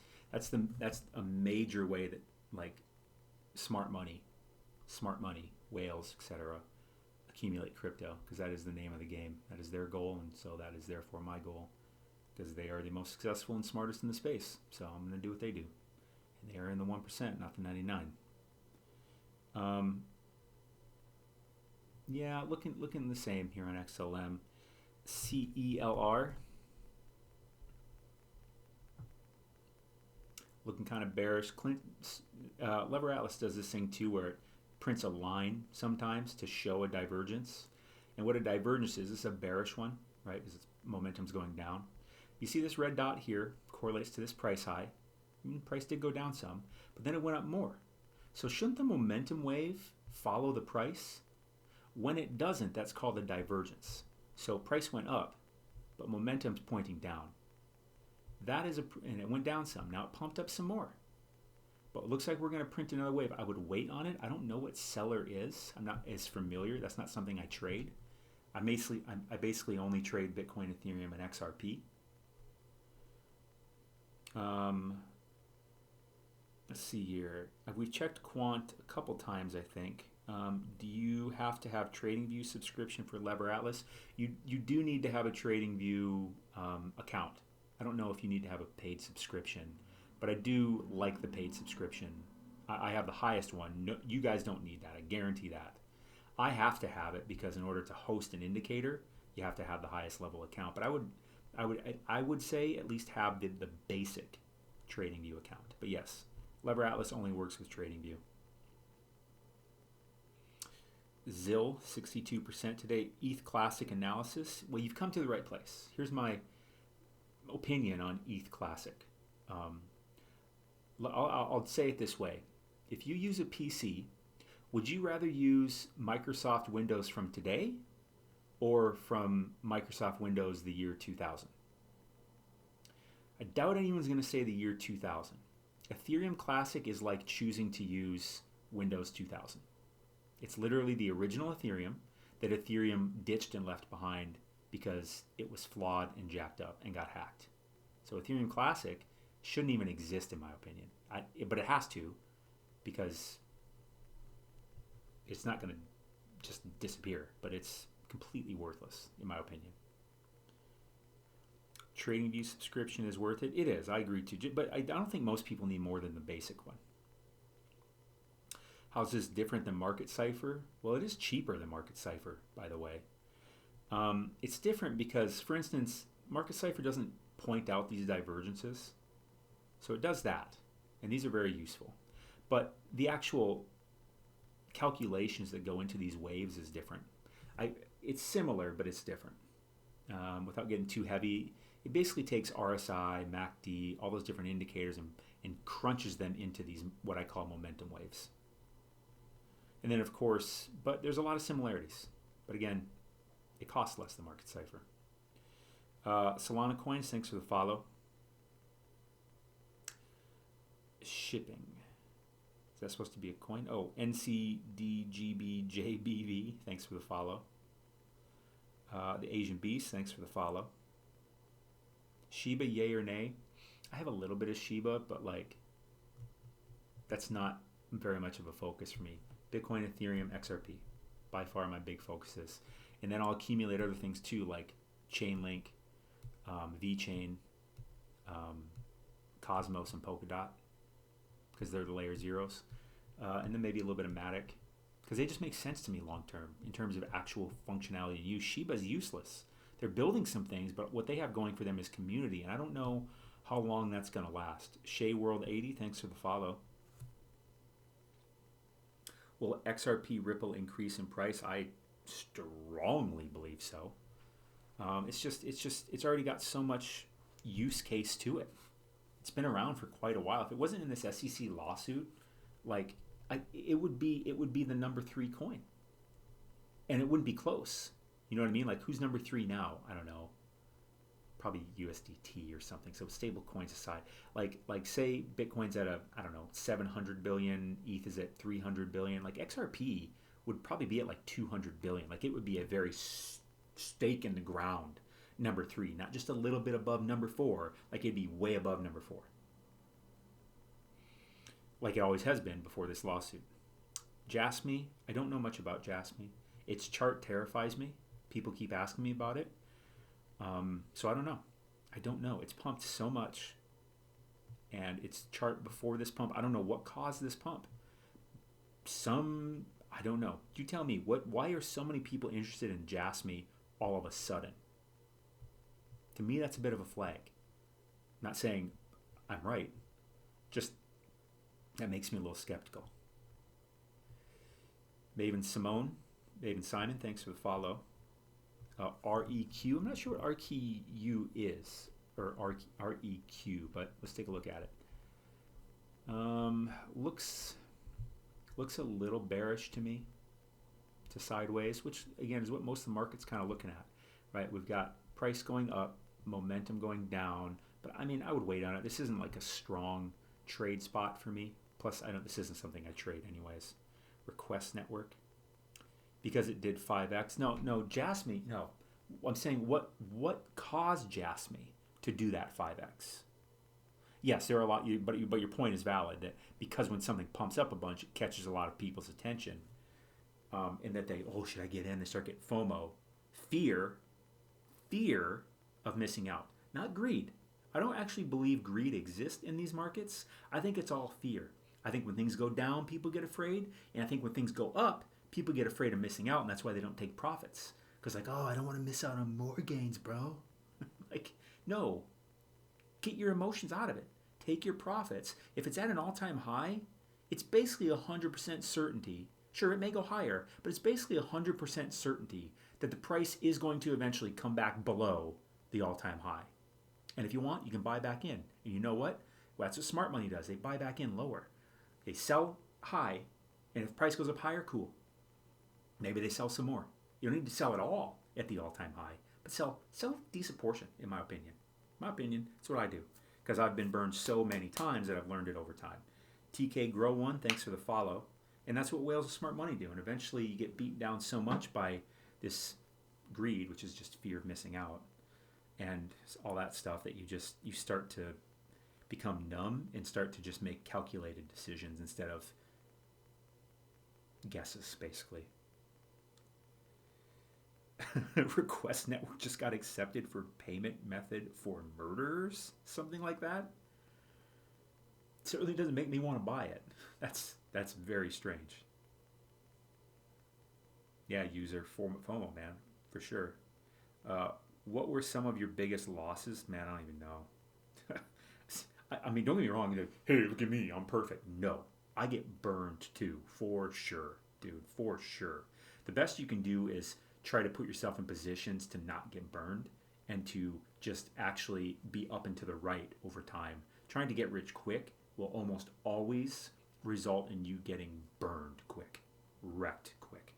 a major way that, like, smart money, whales, etc., accumulate crypto, because that is the name of the game. That is their goal, and so that is therefore my goal. because they are the most successful and smartest in the space. So I'm going to do what they do. And they are in the 1%, not the 99. Yeah, looking the same here on XLM. CELR. Looking kind of bearish. Lever Atlas does this thing too where it prints a line sometimes to show a divergence. And what a divergence is a bearish one, right? Because its momentum's going down. You see this red dot here correlates to this price high. Price did go down some, but then it went up more. So shouldn't the momentum wave follow the price? When it doesn't, that's called a divergence. So price went up, but momentum's pointing down. That is and it went down some. Now it pumped up some more. But it looks like we're going to print another wave. I would wait on it. I don't know what seller is. I'm not as familiar. That's not something I trade. I basically only trade Bitcoin, Ethereum, and XRP. Let's see here. We've checked Quant a couple times, I think. Do you have to have TradingView subscription for Lever Atlas? You do need to have a TradingView account. I don't know if you need to have a paid subscription, but I do like the paid subscription. I have the highest one. No, you guys don't need that. I guarantee that. I have to have it because in order to host an indicator, you have to have the highest level account. But I would say at least have the basic TradingView account. But yes, Lever Atlas only works with TradingView. ZIL 62% today. ETH Classic analysis. Well, you've come to the right place. Here's my opinion on ETH Classic. I'll say it this way. If you use a PC, would you rather use Microsoft Windows from today or from Microsoft Windows the year 2000? I doubt anyone's going to say the year 2000. Ethereum Classic is like choosing to use Windows 2000. It's literally the original Ethereum that Ethereum ditched and left behind because it was flawed and jacked up and got hacked. So Ethereum Classic shouldn't even exist in my opinion. But it has to because it's not going to just disappear, but it's completely worthless in my opinion. TradingView subscription is worth it. It is. I agree too. But I don't think most people need more than the basic one. How's this different than Market Cipher? Well, it is cheaper than Market Cipher, by the way. It's different because, for instance, Market Cipher doesn't point out these divergences. So it does that. And these are very useful. But the actual calculations that go into these waves is different. It's similar, but it's different. Without getting too heavy, it basically takes RSI, MACD, all those different indicators and crunches them into these, what I call momentum waves. And then, of course, but there's a lot of similarities. But again, it costs less than Market Cipher. Solana Coins, thanks for the follow. Shipping. Is that supposed to be a coin? Oh, NCDGBJBV, thanks for the follow. The Asian Beast, thanks for the follow. Shiba, yay or nay? I have a little bit of Shiba, but like, that's not very much of a focus for me. Bitcoin, Ethereum, XRP, by far my big focuses. And then I'll accumulate other things too, like chainlink, vechain, Cosmos, and Polkadot, because they're the layer zeros. And then maybe a little bit of Matic, because they just make sense to me long term in terms of actual functionality and use. Shiba is useless. They're building some things, but what they have going for them is community, and I don't know how long that's going to last. Shay World 80, thanks for the follow. Will XRP Ripple increase in price? I strongly believe so. It's already got so much use case to it. It's been around for quite a while. If it wasn't in this SEC lawsuit, like it would be the number 3 coin, and it wouldn't be close. You know what I mean? Like, who's number 3 now? I don't know. Probably USDT or something. So stable coins aside, like say Bitcoin's at 700 billion, ETH is at 300 billion. Like XRP would probably be at like 200 billion. Like it would be a very stake in the ground number 3, not just a little bit above number 4. Like it'd be way above number 4. Like it always has been before this lawsuit. Jasmy, I don't know much about Jasmy. Its chart terrifies me. People keep asking me about it. So I don't know. I don't know. It's pumped so much, and its chart before this pump, I don't know what caused this pump. I don't know. You tell me, why are so many people interested in Jasmy all of a sudden? To me, that's a bit of a flag. I'm not saying I'm right, just that makes me a little skeptical. Maven Simon, thanks for the follow. REQ, I'm not sure what REQ is, or REQ, but let's take a look at it. Looks a little bearish to me, to sideways, which again is what most of the market's kind of looking at, right? We've got price going up, momentum going down, but I mean, I would wait on it. This isn't like a strong trade spot for me. Plus, this isn't something I trade anyways. Request network, because it did 5x. No, Jasmy, no. I'm saying what caused Jasmy to do that 5x? Yes, there are a lot, but your point is valid, that because when something pumps up a bunch, it catches a lot of people's attention, and that should I get in? They start getting FOMO, fear of missing out, not greed. I don't actually believe greed exists in these markets. I think it's all fear. I think when things go down, people get afraid, and I think when things go up, people get afraid of missing out, and that's why they don't take profits. Because I don't want to miss out on more gains, bro. No, get your emotions out of it. Take your profits. If it's at an all-time high, it's basically 100% certainty. Sure, it may go higher, but it's basically 100% certainty that the price is going to eventually come back below the all-time high. And if you want, you can buy back in. And you know what? Well, that's what smart money does. They buy back in lower. They sell high, and if the price goes up higher, cool. Maybe they sell some more. You don't need to sell it all at the all-time high, but sell a decent portion, in my opinion. That's what I do, because I've been burned so many times that I've learned it over time. TK Grow One, thanks for the follow. And that's what whales of smart money do. And eventually you get beat down so much by this greed, which is just fear of missing out, and all that stuff, that you start to become numb and start to just make calculated decisions instead of guesses, basically. Request network just got accepted for payment method for murderers, something like that. It certainly doesn't make me want to buy it. That's very strange. Yeah, user FOMO, man, for sure. What were some of your biggest losses? Man, I don't even know. I mean, don't get me wrong. Hey, look at me, I'm perfect. No, I get burned too, for sure, dude, for sure. The best you can do is try to put yourself in positions to not get burned and to just actually be up and to the right over time. Trying to get rich quick will almost always result in you getting burned quick, wrecked quick.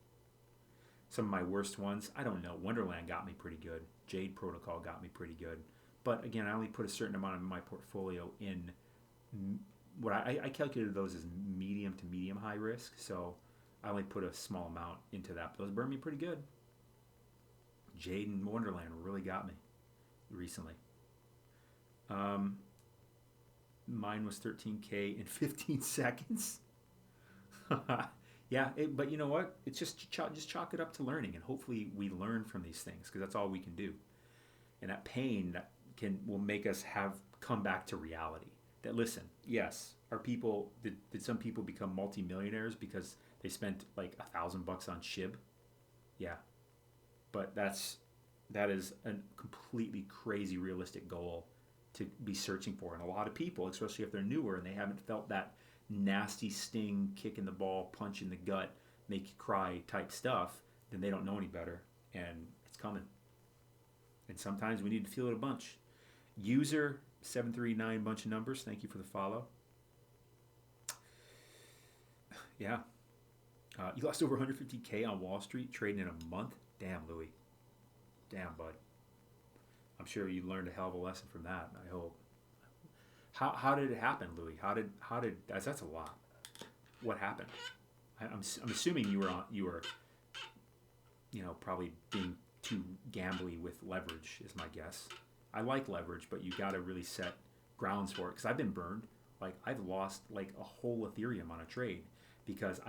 Some of my worst ones, I don't know. Wonderland got me pretty good. Jade Protocol got me pretty good. But again, I only put a certain amount of my portfolio in what I calculated those as medium to medium high risk. So I only put a small amount into that. But those burned me pretty good. Jade and Wonderland really got me recently. Mine was 13K in 15 seconds. Yeah, but you know what? It's just chalk it up to learning, and hopefully we learn from these things, because that's all we can do. And that pain will make us come back to reality. That, listen, yes, did some people become multimillionaires because they spent like $1,000 on SHIB? Yeah, but that is a completely crazy realistic goal to be searching for. And a lot of people, especially if they're newer and they haven't felt that nasty sting, kick in the ball, punch in the gut, make you cry type stuff, then they don't know any better, and it's coming. And sometimes we need to feel it a bunch. User 739, bunch of numbers, thank you for the follow. Yeah. You lost over 150K on Wall Street trading in a month? Damn, Louis. Damn, bud. I'm sure you learned a hell of a lesson from that, I hope. How did it happen, Louis? How did that's a lot. What happened? I'm assuming you were probably being too gambly with leverage is my guess. I like leverage, but you got to really set grounds for it, because I've been burned. Like, I've lost like a whole Ethereum on a trade because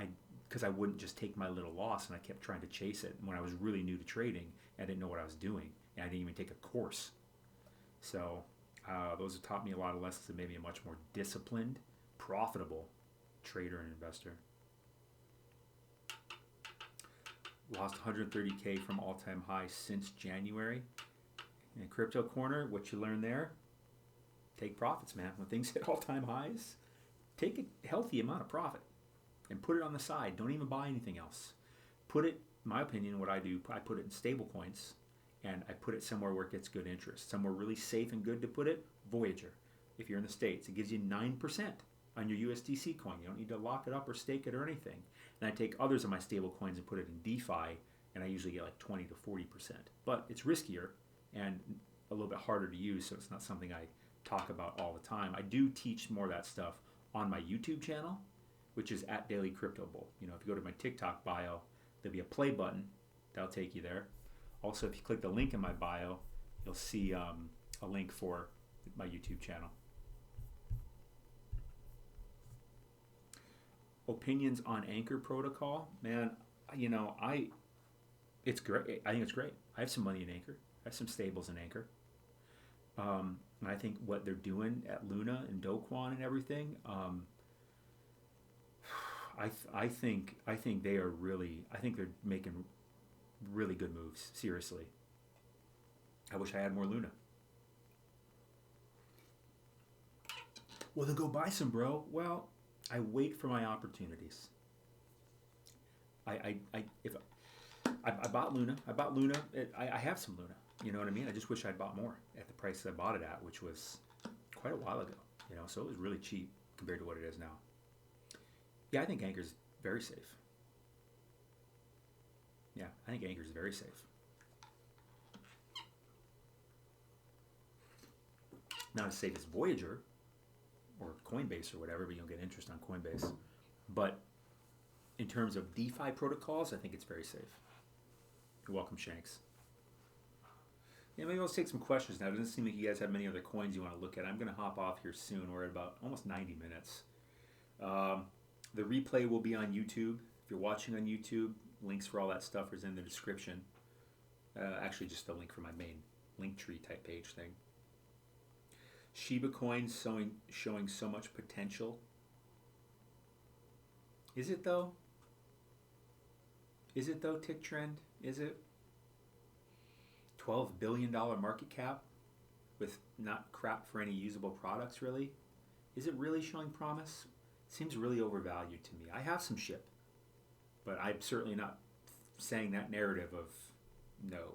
I wouldn't just take my little loss, and I kept trying to chase it when I was really new to trading and I didn't know what I was doing, and I didn't even take a course. So those have taught me a lot of lessons and made me a much more disciplined, profitable trader and investor. Lost 130K from all-time highs since January. In Crypto Corner, what you learn there, take profits, man. When things hit all-time highs, take a healthy amount of profit and put it on the side. Don't even buy anything else. Put it, in my opinion, what I do, I put it in stable coins, and I put it somewhere where it gets good interest. Somewhere really safe and good to put it, Voyager. If you're in the States, it gives you 9% on your USDC coin. You don't need to lock it up or stake it or anything. And I take others of my stable coins and put it in DeFi, and I usually get like 20 to 40%. But it's riskier and a little bit harder to use, so it's not something I talk about all the time. I do teach more of that stuff on my YouTube channel, which is at Daily Crypto Bull. You know, if you go to my TikTok bio, there'll be a play button. That'll take you there. Also, if you click the link in my bio, you'll see a link for my YouTube channel. Opinions on Anchor Protocol, man. You know, it's great. I think it's great. I have some money in Anchor. I have some stables in Anchor. And I think what they're doing at Luna and Do Kwon and everything, I think they are really. I think they're making really good moves. Seriously. I wish I had more Luna. Well, then go buy some, bro. Well, I wait for my opportunities. I bought Luna. I have some Luna. You know what I mean? I just wish I'd bought more at the price I bought it at, which was quite a while ago. You know, so it was really cheap compared to what it is now. Yeah, I think Anchor's very safe. Yeah, I think Anchor's very safe. Not as safe as Voyager or Coinbase or whatever, but you don't get interest on Coinbase. But in terms of DeFi protocols, I think it's very safe. You're welcome, Shanks. Yeah, maybe let's take some questions now. It doesn't seem like you guys have many other coins you want to look at. I'm going to hop off here soon. We're at about almost 90 minutes. The replay will be on YouTube. If you're watching on YouTube, links for all that stuff is in the description. Actually, just the link for my main Linktree type page thing. Shiba Coin showing so much potential. Is it though? Is it though, Tick Trend? Is it? $12 billion market cap with not crap for any usable products, really? Is it really showing promise? Seems really overvalued to me. I have some SHIB, but I'm certainly not saying that narrative of no,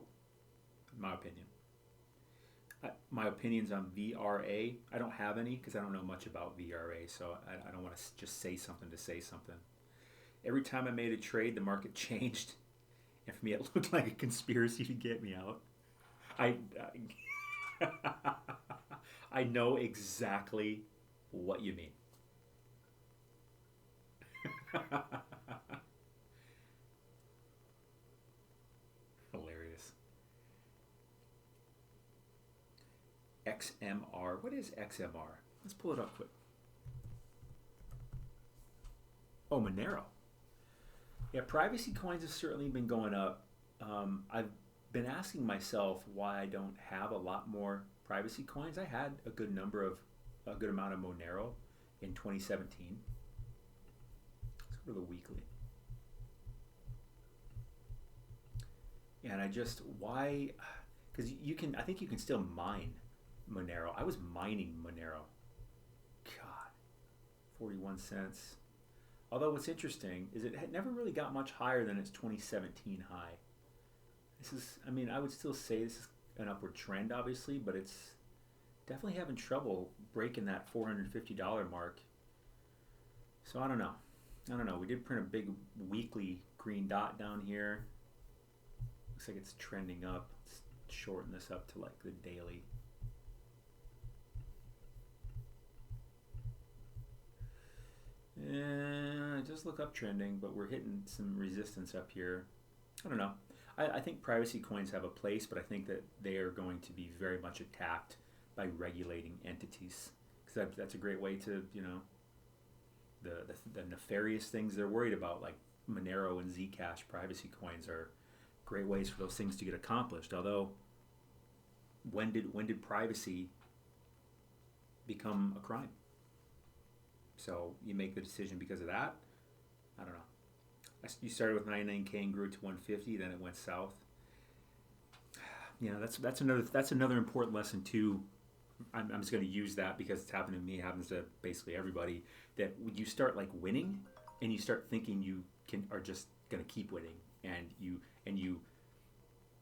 in my opinion. My opinions on VRA, I don't have any because I don't know much about VRA, so I don't want to just say something to say something. Every time I made a trade, the market changed, and for me it looked like a conspiracy to get me out. I know exactly what you mean. Hilarious. XMR. What is XMR? Let's pull it up quick. Oh, Monero. Yeah, privacy coins have certainly been going up. I've been asking myself why I don't have a lot more privacy coins. I had a good amount of Monero in 2017. Let's go to the weekly. And why? Because I think you can still mine Monero. I was mining Monero. God, 41 cents. Although what's interesting is it had never really got much higher than its 2017 high. I would still say this is an upward trend, obviously, but it's definitely having trouble breaking that $450 mark. So I don't know. We did print a big weekly green dot down here. Looks like it's trending up. Let's shorten this up to like the daily. Just look up trending, but we're hitting some resistance up here. I don't know. I think privacy coins have a place, but I think that they are going to be very much attacked by regulating entities. Because that's a great way to, the nefarious things they're worried about, like Monero and Zcash privacy coins, are great ways for those things to get accomplished. Although when did privacy become a crime? So you make the decision because of that. I don't know. You started with 99K and grew to 150, then it went south. That's another important lesson too. I'm just going to use that because it's happened to me. It happens to basically everybody. That when you start like winning, and you start thinking you are just going to keep winning, and you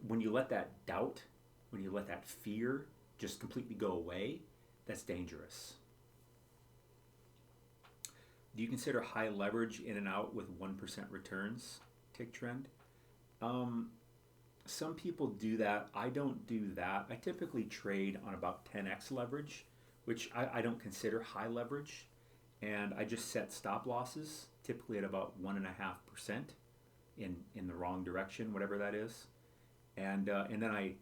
when you let that doubt, when you let that fear just completely go away, that's dangerous. Do you consider high leverage in and out with 1% returns, tick trend? Some people do that. I don't do that. I typically trade on about 10x leverage, which I don't consider high leverage. And I just set stop losses, typically at about 1.5% in the wrong direction, whatever that is. And then I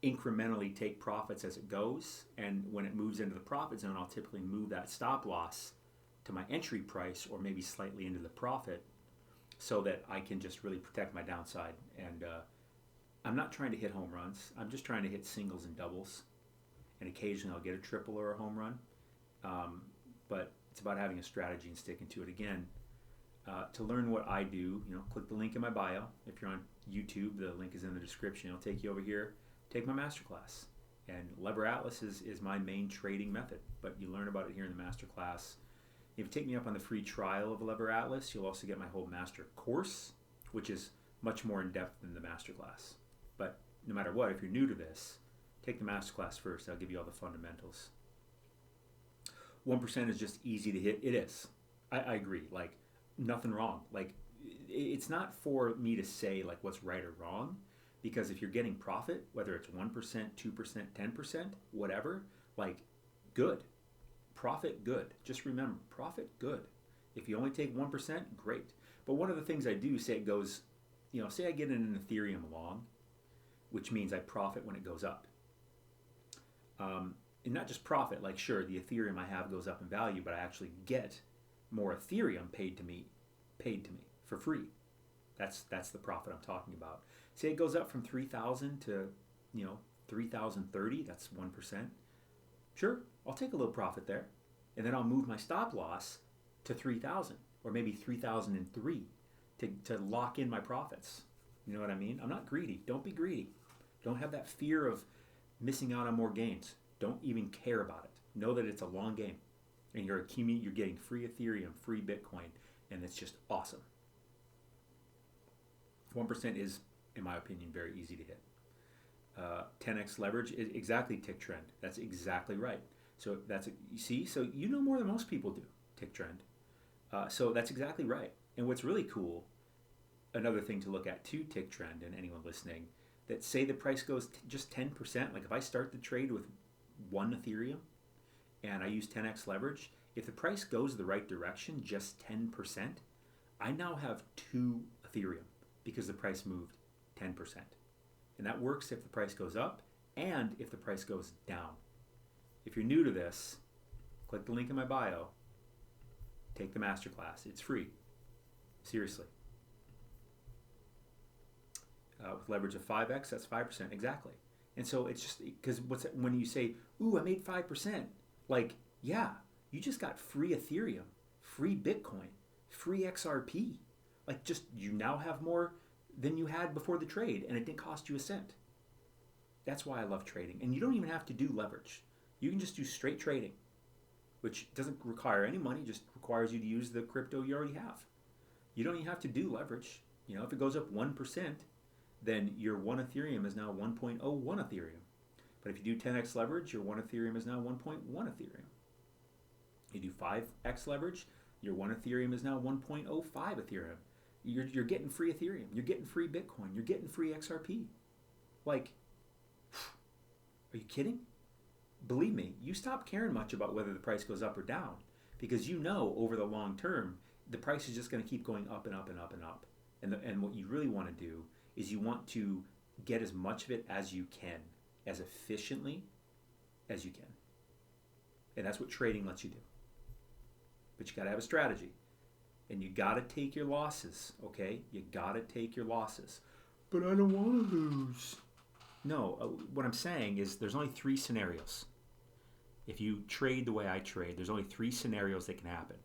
incrementally take profits as it goes. And when it moves into the profit zone, I'll typically move that stop loss to my entry price or maybe slightly into the profit so that I can just really protect my downside. And I'm not trying to hit home runs. I'm just trying to hit singles and doubles. And occasionally I'll get a triple or a home run. But it's about having a strategy and sticking to it. Again, to learn what I do, click the link in my bio. If you're on YouTube, the link is in the description. It'll take you over here. Take my masterclass. And Lever Atlas is my main trading method. But you learn about it here in the masterclass. If you take me up on the free trial of Lever Atlas, you'll also get my whole master course, which is much more in depth than the masterclass. But no matter what, if you're new to this, take the masterclass first. I'll give you all the fundamentals. 1% is just easy to hit. It is. I agree. Like, nothing wrong. Like, it's not for me to say like what's right or wrong, because if you're getting profit, whether it's 1%, 2%, 10%, whatever, like, good. Profit, good. Just remember, profit, good. If you only take 1%, great. But one of the things I do, say it goes, say I get in an Ethereum long, which means I profit when it goes up. And not just profit, like sure, the Ethereum I have goes up in value, but I actually get more Ethereum paid to me for free. That's the profit I'm talking about. Say it goes up from 3,000 to 3,030, that's 1%. Sure, I'll take a little profit there, and then I'll move my stop loss to 3,000 or maybe 3,003 to lock in my profits. You know what I mean? I'm not greedy. Don't be greedy. Don't have that fear of missing out on more gains. Don't even care about it. Know that it's a long game, and you're getting free Ethereum, free Bitcoin, and it's just awesome. 1% is, in my opinion, very easy to hit. 10x leverage is exactly tick trend. That's exactly right. So you see, so you know more than most people do, tick trend. So that's exactly right. And what's really cool, another thing to look at too, tick trend, and anyone listening, that say the price goes just 10%, like if I start the trade with 1 Ethereum and I use 10x leverage, if the price goes the right direction, just 10%, I now have 2 Ethereum because the price moved 10%. And that works if the price goes up and if the price goes down. If you're new to this, click the link in my bio, take the masterclass. It's free. Seriously. With leverage of 5x, that's 5%. Exactly. And so it's just because when you say, ooh, I made 5%, like, yeah, you just got free Ethereum, free Bitcoin, free XRP. Like, just you now have more than you had before the trade, and it didn't cost you a cent. That's why I love trading. And you don't even have to do leverage. You can just do straight trading, which doesn't require any money, just requires you to use the crypto you already have. You don't even have to do leverage. If it goes up 1%, then your 1 Ethereum is now 1.01 Ethereum. But if you do 10x leverage, your 1 Ethereum is now 1.1 Ethereum. You do 5x leverage, your 1 Ethereum is now 1.05 Ethereum. You're getting free Ethereum. You're getting free Bitcoin. You're getting free XRP. Like, are you kidding? Believe me, you stop caring much about whether the price goes up or down, because over the long term, the price is just going to keep going up and up and up and up. And what you really want to do is you want to get as much of it as you can, as efficiently as you can. And that's what trading lets you do. But you got to have a strategy. And you got to take your losses, okay? You got to take your losses. But I don't want to lose. No, what I'm saying is there's only three scenarios. If you trade the way I trade, there's only three scenarios that can happen.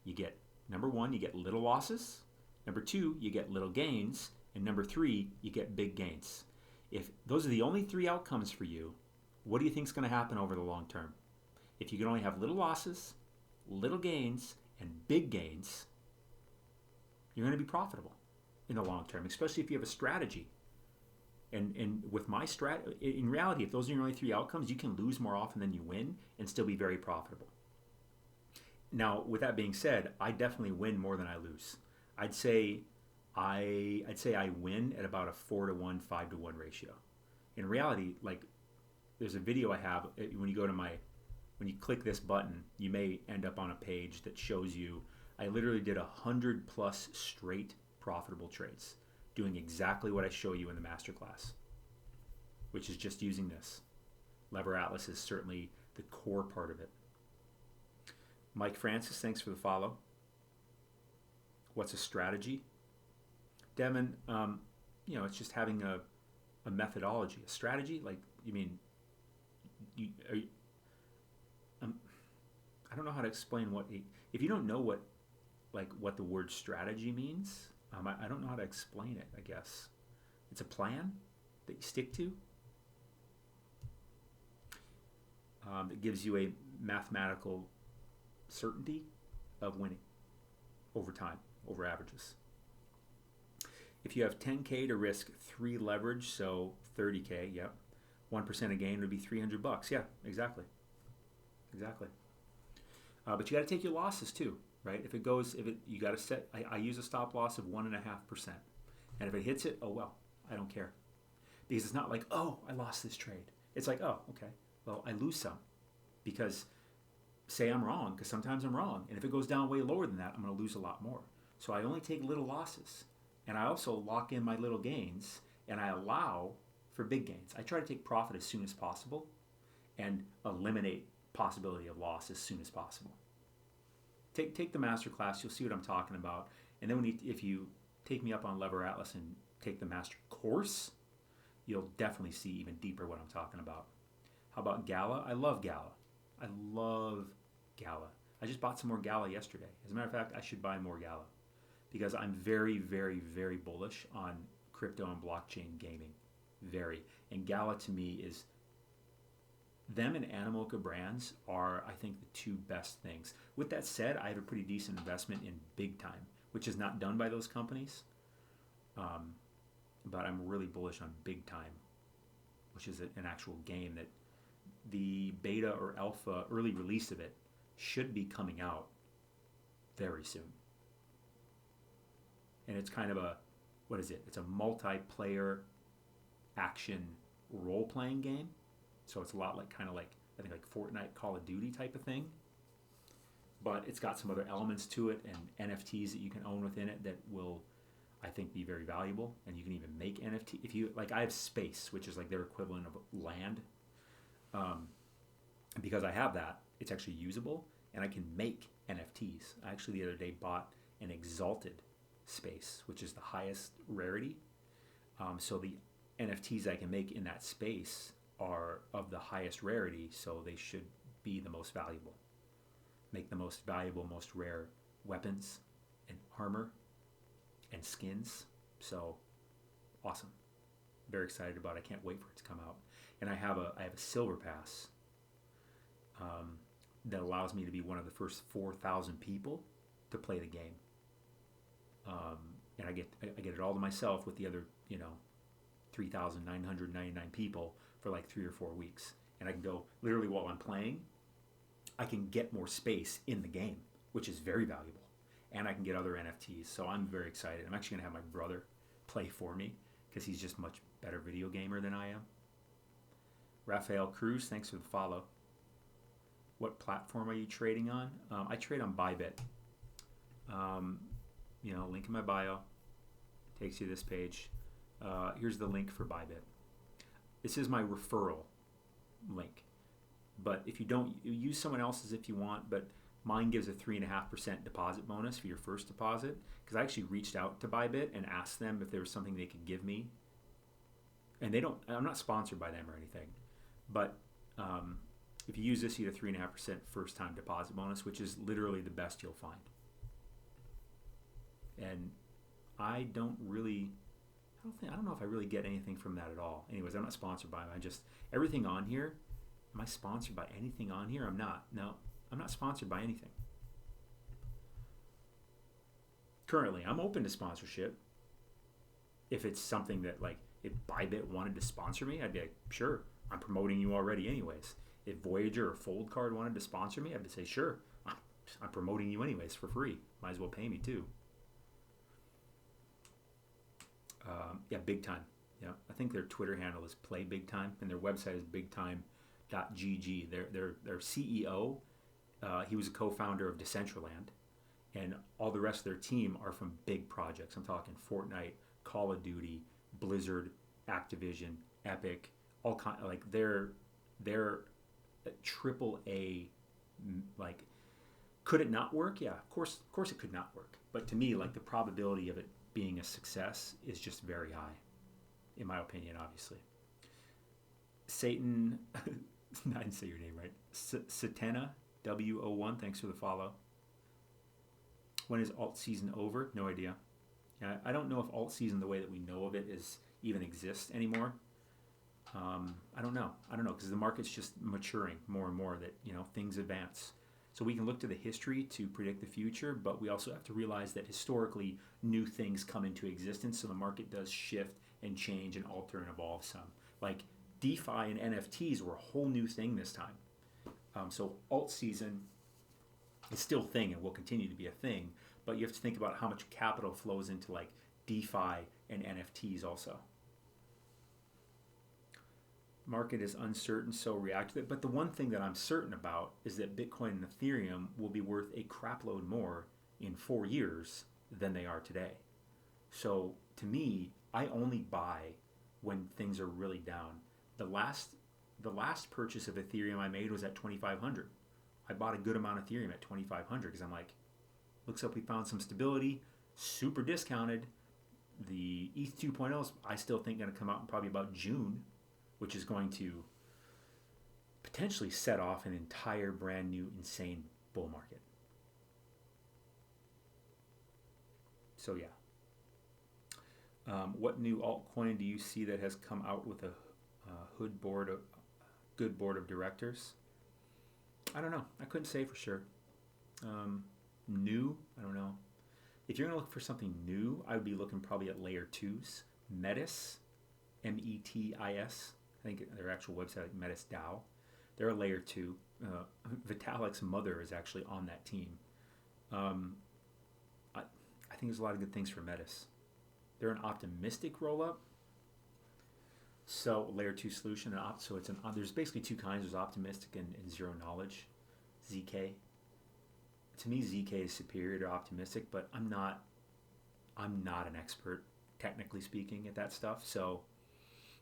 You get, number one, you get little losses. Number two, you get little gains. And number three, you get big gains. If those are the only three outcomes for you, what do you think is going to happen over the long term? If you can only have little losses, little gains, and big gains, you're going to be profitable in the long term, especially if you have a strategy. And with my in reality, if those are your only three outcomes, you can lose more often than you win and still be very profitable. Now, with that being said, I definitely win more than I lose. I'd say I win at about a 4-to-1, 5-to-1 ratio. In reality, like, there's a video I have. When you click this button, you may end up on a page that shows you I literally did 100 plus straight profitable trades, doing exactly what I show you in the Masterclass, which is just using this. Lever Atlas is certainly the core part of it. Mike Francis, thanks for the follow. What's a strategy? Devin, it's just having a methodology. A strategy? Like, you mean, I don't know how to explain if you don't know what the word strategy means, I don't know how to explain it, I guess. It's a plan that you stick to. It gives you a mathematical certainty of winning over time, over averages. If you have 10K to risk 3 leverage, so 30K, yep. 1% of gain would be $300. Yeah, exactly. But you got to take your losses too, right? You got to set. I use a stop loss of 1.5%, and if it hits it, oh well, I don't care, because it's not like, oh, I lost this trade. It's like, oh, okay, well, I lose some, because say I'm wrong, because sometimes I'm wrong, and if it goes down way lower than that, I'm going to lose a lot more. So I only take little losses, and I also lock in my little gains, and I allow for big gains. I try to take profit as soon as possible, and eliminate possibility of loss as soon as possible. Take the Masterclass, you'll see what I'm talking about. And then if you take me up on Lever Atlas and take the Master Course, you'll definitely see even deeper what I'm talking about. How about Gala? I love Gala. I just bought some more Gala yesterday. As a matter of fact, I should buy more Gala, because I'm very, very, very bullish on crypto and blockchain gaming. Very. And Gala to me is, them and Animoca Brands are, I think, the two best things. With that said, I have a pretty decent investment in Big Time, which is not done by those companies. But I'm really bullish on Big Time, which is an actual game that the beta or alpha early release of it should be coming out very soon. And it's kind of it's a multiplayer action role-playing game. So it's a lot like I think like Fortnite, Call of Duty type of thing. But it's got some other elements to it, and NFTs that you can own within it that will, I think, be very valuable. And you can even make NFT. If you I have Space, which is like their equivalent of land. Because I have that, it's actually usable, and I can make NFTs. I actually the other day bought an Exalted Space, which is the highest rarity. So the NFTs I can make in that space are of the highest rarity, so they should be the most valuable. Make the most valuable, most rare weapons and armor and skins. So awesome. Very excited about it. I can't wait for it to come out. And I have a silver pass that allows me to be one of the first 4,000 people to play the game. And I get it all to myself with the other 3,999 people for like 3 or 4 weeks. And I can go, literally while I'm playing, I can get more space in the game, which is very valuable. And I can get other NFTs. So I'm very excited. I'm actually going to have my brother play for me, because he's just much better video gamer than I am. Rafael Cruz, thanks for the follow. What platform are you trading on? I trade on Bybit. Link in my bio. Takes you to this page. Here's the link for Bybit. This is my referral link. But if you don't, you use someone else's if you want, but mine gives a 3.5% deposit bonus for your first deposit, because I actually reached out to Bybit and asked them if there was something they could give me and they don't. I'm not sponsored by them or anything, but if you use this, you get a 3.5% first time deposit bonus, which is literally the best you'll find. And I don't know if I really get anything from that at all. Anyways, I'm not sponsored by them. Everything on here. Am I sponsored by anything on here? I'm not. No, I'm not sponsored by anything. Currently, I'm open to sponsorship. If it's something that, like, if Bybit wanted to sponsor me, I'd be like, sure, I'm promoting you already anyways. If Voyager or Fold Card wanted to sponsor me, I'd say, sure, I'm promoting you anyways for free. Might as well pay me too. Yeah, Big Time. Yeah, I think their Twitter handle is Play Big Time, and their website is bigtime.gg. Their CEO, he was a co-founder of Decentraland, and all the rest of their team are from big projects. I'm talking Fortnite, Call of Duty, Blizzard, Activision, Epic, all kind. Like they're triple A. Like, could it not work? Yeah, of course it could not work. But to me, like, the probability of it being a success is just very high, in my opinion, obviously. Satan, I didn't say your name right. Satena, W01, thanks for the follow. When is alt season over? No idea. I don't know if alt season, the way that we know of it, even exists anymore. I don't know because the market's just maturing more and more. That things advance. So we can look to the history to predict the future, but we also have to realize that historically new things come into existence, so the market does shift and change and alter and evolve some. Like DeFi and NFTs were a whole new thing this time. So alt season is still a thing and will continue to be a thing, but you have to think about how much capital flows into like DeFi and NFTs also. Market is uncertain, so react to it. But the one thing that I'm certain about is that Bitcoin and Ethereum will be worth a crapload more in 4 years than they are today. So to me, I only buy when things are really down. The last purchase of Ethereum I made was at 2,500. I bought a good amount of Ethereum at 2,500 because I'm like, looks like we found some stability, super discounted. The ETH 2.0 is, I still think, going to come out in probably about June, which is going to potentially set off an entire brand new insane bull market. So yeah. What new altcoin do you see that has come out with a good board of directors? I don't know. I couldn't say for sure. New? I don't know. If you're going to look for something new, I would be looking probably at layer 2s. Metis, METIS. I think their actual website, Metis DAO. They're a layer 2. Vitalik's mother is actually on that team. I think there's a lot of good things for Metis. They're an optimistic rollup. So layer 2 solution. So there's basically two kinds. There's optimistic and zero knowledge. ZK. To me, ZK is superior to optimistic, but I'm not an expert, technically speaking, at that stuff. So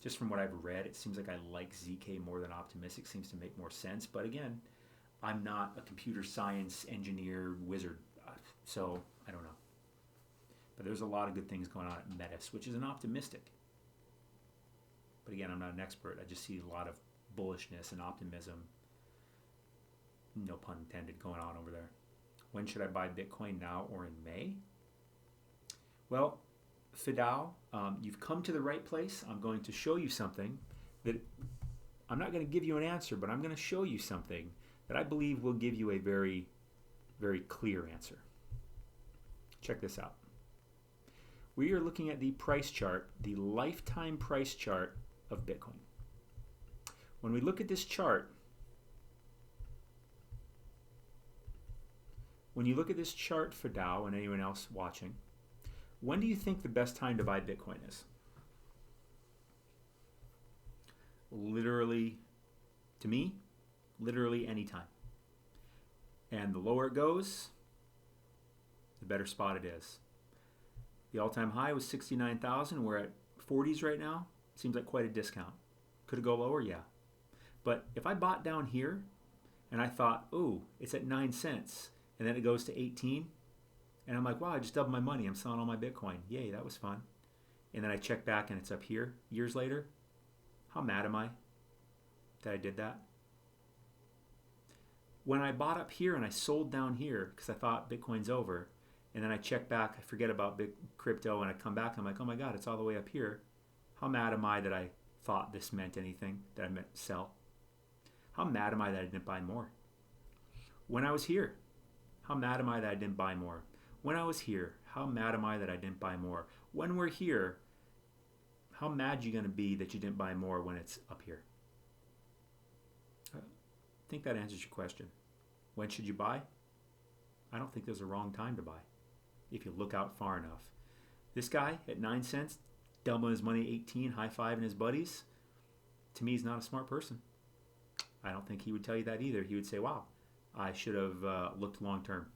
just from what I've read, it seems like I like ZK more than optimistic. Seems to make more sense. But again, I'm not a computer science engineer wizard, so I don't know. But there's a lot of good things going on at Metis, which is an optimistic. But again, I'm not an expert. I just see a lot of bullishness and optimism, no pun intended, going on over there. When should I buy Bitcoin, now or in May? Well, Fidal, you've come to the right place. I'm going to show you something that I'm not going to give you an answer, but I'm going to show you something that I believe will give you a very, very clear answer. Check this out. We are looking at the price chart, the lifetime price chart of Bitcoin. When we look at this chart, when you look at this chart for Dow and anyone else watching, when do you think the best time to buy Bitcoin is? Literally, to me, literally any time. And the lower it goes, the better spot it is. The all-time high was 69,000. We're at 40s right now. Seems like quite a discount. Could it go lower? Yeah. But if I bought down here and I thought, oh, it's at 9 cents, and then it goes to 18, and I'm like, wow, I just doubled my money. I'm selling all my Bitcoin. Yay, that was fun. And then I check back and it's up here years later. How mad am I that I did that? When I bought up here and I sold down here because I thought Bitcoin's over, and then I check back, I forget about big crypto, and I come back, I'm like, oh my God, it's all the way up here. How mad am I that I thought this meant anything, that I meant sell? How mad am I that I didn't buy more? When I was here, how mad am I that I didn't buy more? When I was here, how mad am I that I didn't buy more? When we're here, how mad are you going to be that you didn't buy more when it's up here? I think that answers your question. When should you buy? I don't think there's a wrong time to buy if you look out far enough. This guy at 9 cents, doubling his money 18, high-fiving his buddies, to me, he's not a smart person. I don't think he would tell you that either. He would say, wow, I should have looked long-term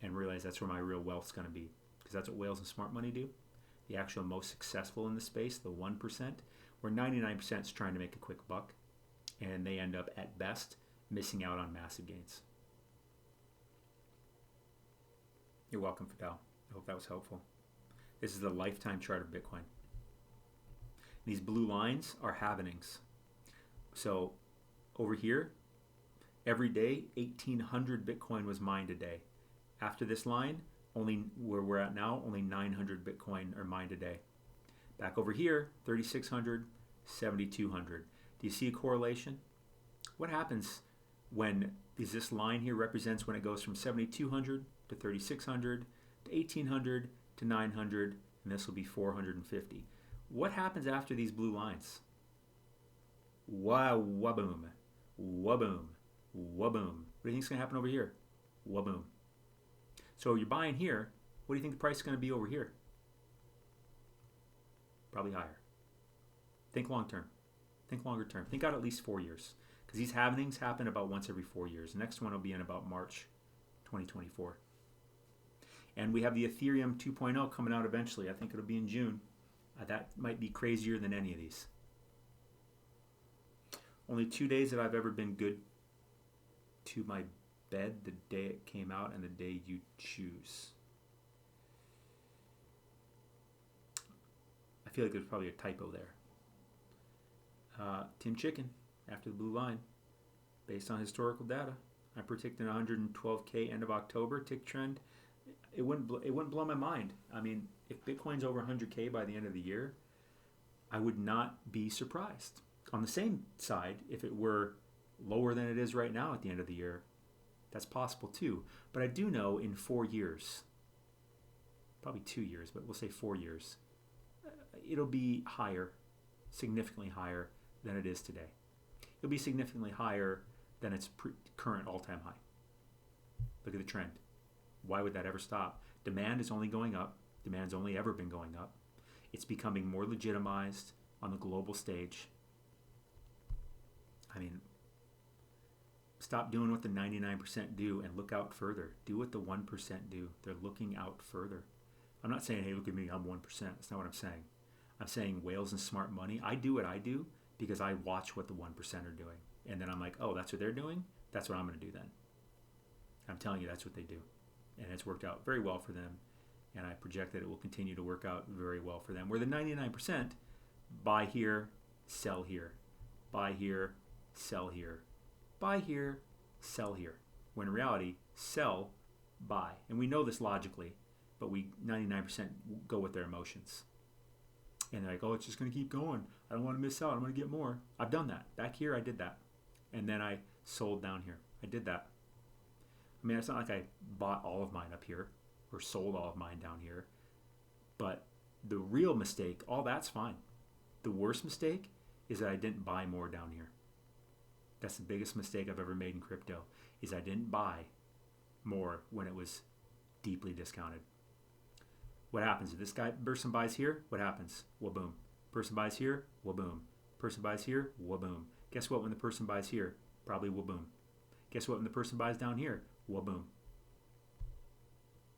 and realized that's where my real wealth's going to be, because that's what whales and smart money do. The actual most successful in the space, the 1%, where 99% is trying to make a quick buck, and they end up, at best, missing out on massive gains. You're welcome, Fidel. I hope that was helpful. This is the lifetime chart of Bitcoin. These blue lines are halvenings. So over here, every day, 1,800 Bitcoin was mined a day. After this line, only where we're at now, only 900 Bitcoin are mined a day. Back over here, 3,600, 7,200. Do you see a correlation? What happens when this line here represents when it goes from 7,200 to 3,600 to 1,800 to 900, and this will be 450. What happens after these blue lines? Waboom, waboom, waboom. What do you think is going to happen over here? Waboom. So you're buying here. What do you think the price is going to be over here? Probably higher. Think long term. Think longer term. Think out at least 4 years. Because these halvenings happen about once every 4 years. The next one will be in about March 2024. And we have the Ethereum 2.0 coming out eventually. I think it'll be in June. That might be crazier than any of these. Only 2 days that I've ever been good to my bed, the day it came out and the day you choose. I feel like there's probably a typo there. Tim Chicken, after the blue line, based on historical data, I'm predicting 112K end of October tick trend. It wouldn't blow my mind. I mean, if Bitcoin's over 100K by the end of the year, I would not be surprised. On the same side, if it were lower than it is right now at the end of the year, that's possible too. But I do know in 4 years, probably 2 years, but we'll say 4 years, it'll be higher, significantly higher than it is today. It'll be significantly higher than its current all-time high. Look at the trend. Why would that ever stop? Demand is only going up. Demand's only ever been going up. It's becoming more legitimized on the global stage. I mean, stop doing what the 99% do and look out further. Do what the 1% do. They're looking out further. I'm not saying, hey, look at me, I'm 1%. That's not what I'm saying. I'm saying whales and smart money. I do what I do because I watch what the 1% are doing. And then I'm like, oh, that's what they're doing? That's what I'm going to do then. I'm telling you, that's what they do. And it's worked out very well for them. And I project that it will continue to work out very well for them. Where the 99% buy here, sell here. Buy here, sell here. Buy here, sell here. When in reality, sell, buy. And we know this logically, but we 99% go with their emotions. And they're like, oh, it's just going to keep going. I don't want to miss out. I'm going to get more. I've done that. Back here, I did that. And then I sold down here. I did that. I mean, it's not like I bought all of mine up here or sold all of mine down here. But the real mistake, all that's fine. The worst mistake is that I didn't buy more down here. That's the biggest mistake I've ever made in crypto, is I didn't buy more when it was deeply discounted. What happens? If this person buys here, what happens? Waboom. Person buys here, waboom. Person buys here, waboom. Guess what when the person buys here? Probably waboom. Guess what when the person buys down here? Waboom.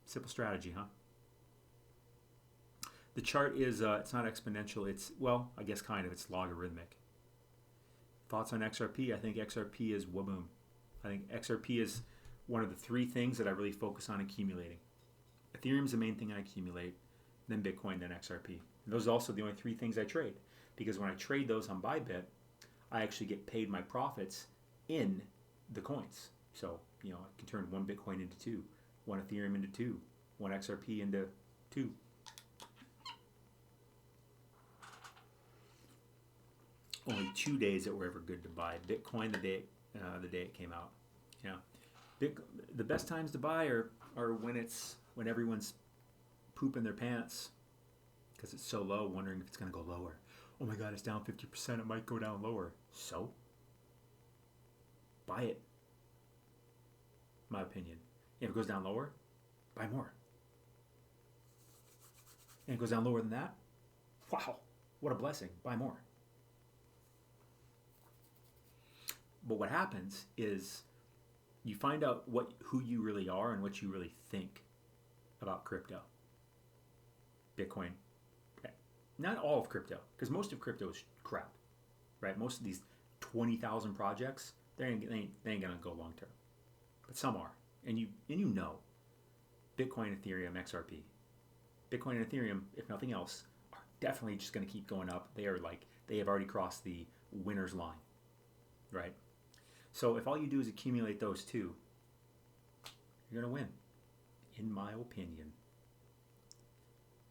Simple strategy, huh? The chart is, it's not exponential. It's, well, I guess kind of. It's logarithmic. Thoughts on XRP? I think XRP is waboom. I think XRP is one of the three things that I really focus on accumulating. Ethereum is the main thing I accumulate, then Bitcoin, then XRP. And those are also the only three things I trade. because when I trade those on Bybit, I actually get paid my profits in the coins. So, I can turn one Bitcoin into two, one Ethereum into two, one XRP into two. Only 2 days that were ever good to buy Bitcoin, the day it came out. The best times to buy are when everyone's pooping their pants because it's so low, wondering if it's going to go lower. Oh my God, it's down 50%. It might go down lower. So, buy it. My opinion. If it goes down lower, buy more. And it goes down lower than that, wow, what a blessing. Buy more. But what happens is you find out who you really are and what you really think about crypto. Bitcoin. Okay. Not all of crypto, because most of crypto is crap, right? Most of these 20,000 projects, they ain't going to go long term. But some are. And you know Bitcoin, Ethereum, XRP. Bitcoin and Ethereum, if nothing else, are definitely just going to keep going up. They have already crossed the winner's line, right? So if all you do is accumulate those two, you're going to win, in my opinion.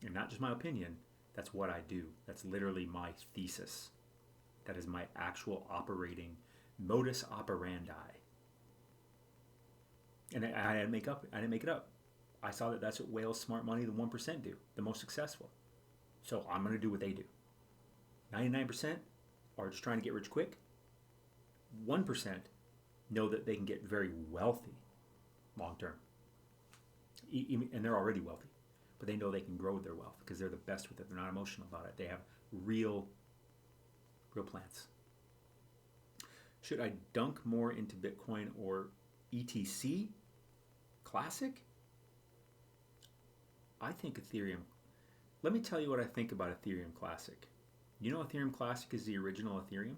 And not just my opinion, that's what I do. That's literally my thesis. That is my actual operating modus operandi. And I didn't make it up. I saw that that's what whales, smart money, the 1% do, the most successful. So I'm going to do what they do. 99% are just trying to get rich quick. 1% know that they can get very wealthy long term. And they're already wealthy. But they know they can grow their wealth because they're the best with it. They're not emotional about it. They have real plans. Should I dunk more into Bitcoin or ETC Classic? I think Ethereum. Let me tell you what I think about Ethereum Classic. You know Ethereum Classic is the original Ethereum?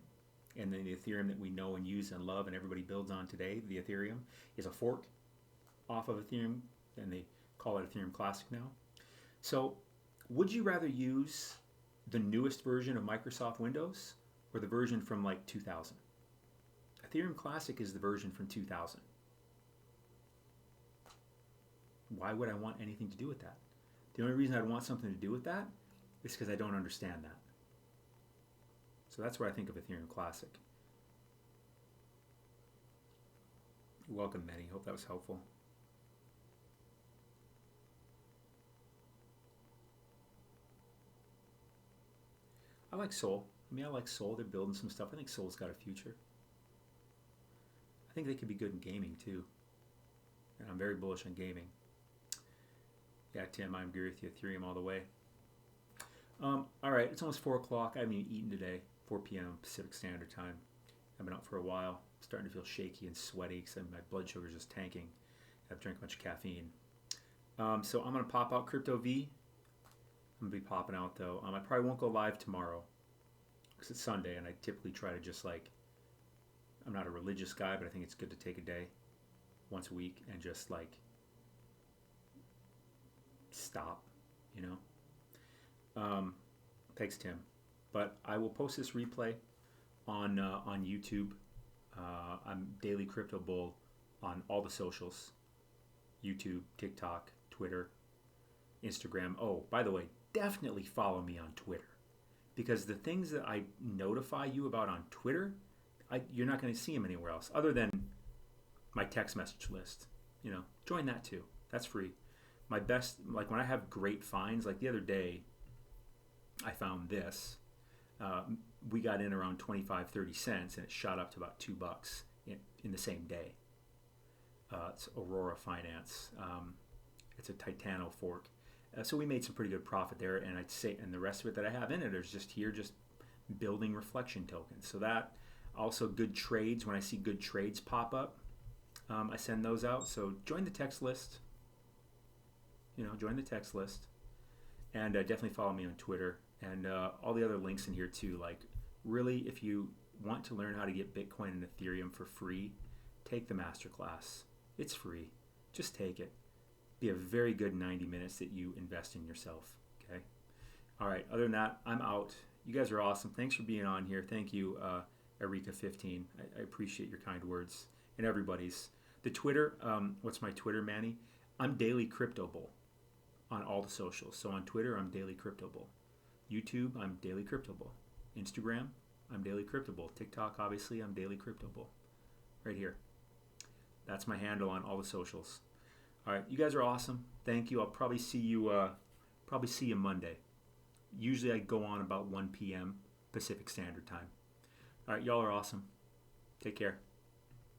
And then the Ethereum that we know and use and love and everybody builds on today, the Ethereum, is a fork off of Ethereum, and they call it Ethereum Classic now. So, would you rather use the newest version of Microsoft Windows or the version from like 2000? Ethereum Classic is the version from 2000. Why would I want anything to do with that? The only reason I'd want something to do with that is because I don't understand that. So that's what I think of Ethereum Classic. Welcome, Manny. Hope that was helpful. I like Sol. I like Sol. They're building some stuff. I think Sol's got a future. I think they could be good in gaming too. And I'm very bullish on gaming. Yeah, Tim, I agree with you. Ethereum all the way. All right, it's almost 4 o'clock. I haven't even eaten today. 4 p.m. Pacific Standard Time. I've been out for a while. I'm starting to feel shaky and sweaty because my blood sugar is just tanking. I've drank a bunch of caffeine. So I'm going to pop out Crypto V. I'm going to be popping out though. I probably won't go live tomorrow because it's Sunday and I typically try to just I'm not a religious guy, but I think it's good to take a day once a week and just stop, Thanks, Tim. But I will post this replay on YouTube. I'm Daily Crypto Bull on all the socials. YouTube, TikTok, Twitter, Instagram. Oh, by the way, definitely follow me on Twitter. Because the things that I notify you about on Twitter, you're not going to see them anywhere else other than my text message list. Join that too. That's free. My best, when I have great finds, like the other day, I found this. We got in around 25, 30 cents and it shot up to about $2 in the same day. It's Aurora Finance. It's a Titano fork. So we made some pretty good profit there, and I'd say, and the rest of it that I have in it is just building reflection tokens. So that, also good trades. When I see good trades pop up, I send those out. So join the text list. Join the text list, and definitely follow me on Twitter and all the other links in here too. Really, if you want to learn how to get Bitcoin and Ethereum for free, take the Masterclass. It's free. Just take it. Be a very good 90 minutes that you invest in yourself. Okay. All right. Other than that, I'm out. You guys are awesome. Thanks for being on here. Thank you, Erika15. I appreciate your kind words and everybody's. The Twitter, what's my Twitter, Manny? I'm Daily Crypto Bull on all the socials. So on Twitter, I'm Daily Crypto Bull. YouTube, I'm Daily Crypto Bull. Instagram, I'm Daily Crypto Bull. TikTok, obviously, I'm Daily Crypto Bull. Right here. That's my handle on all the socials. All right, you guys are awesome. Thank you. I'll probably see you Monday. Usually I go on about 1 p.m. Pacific Standard Time. All right, y'all are awesome. Take care.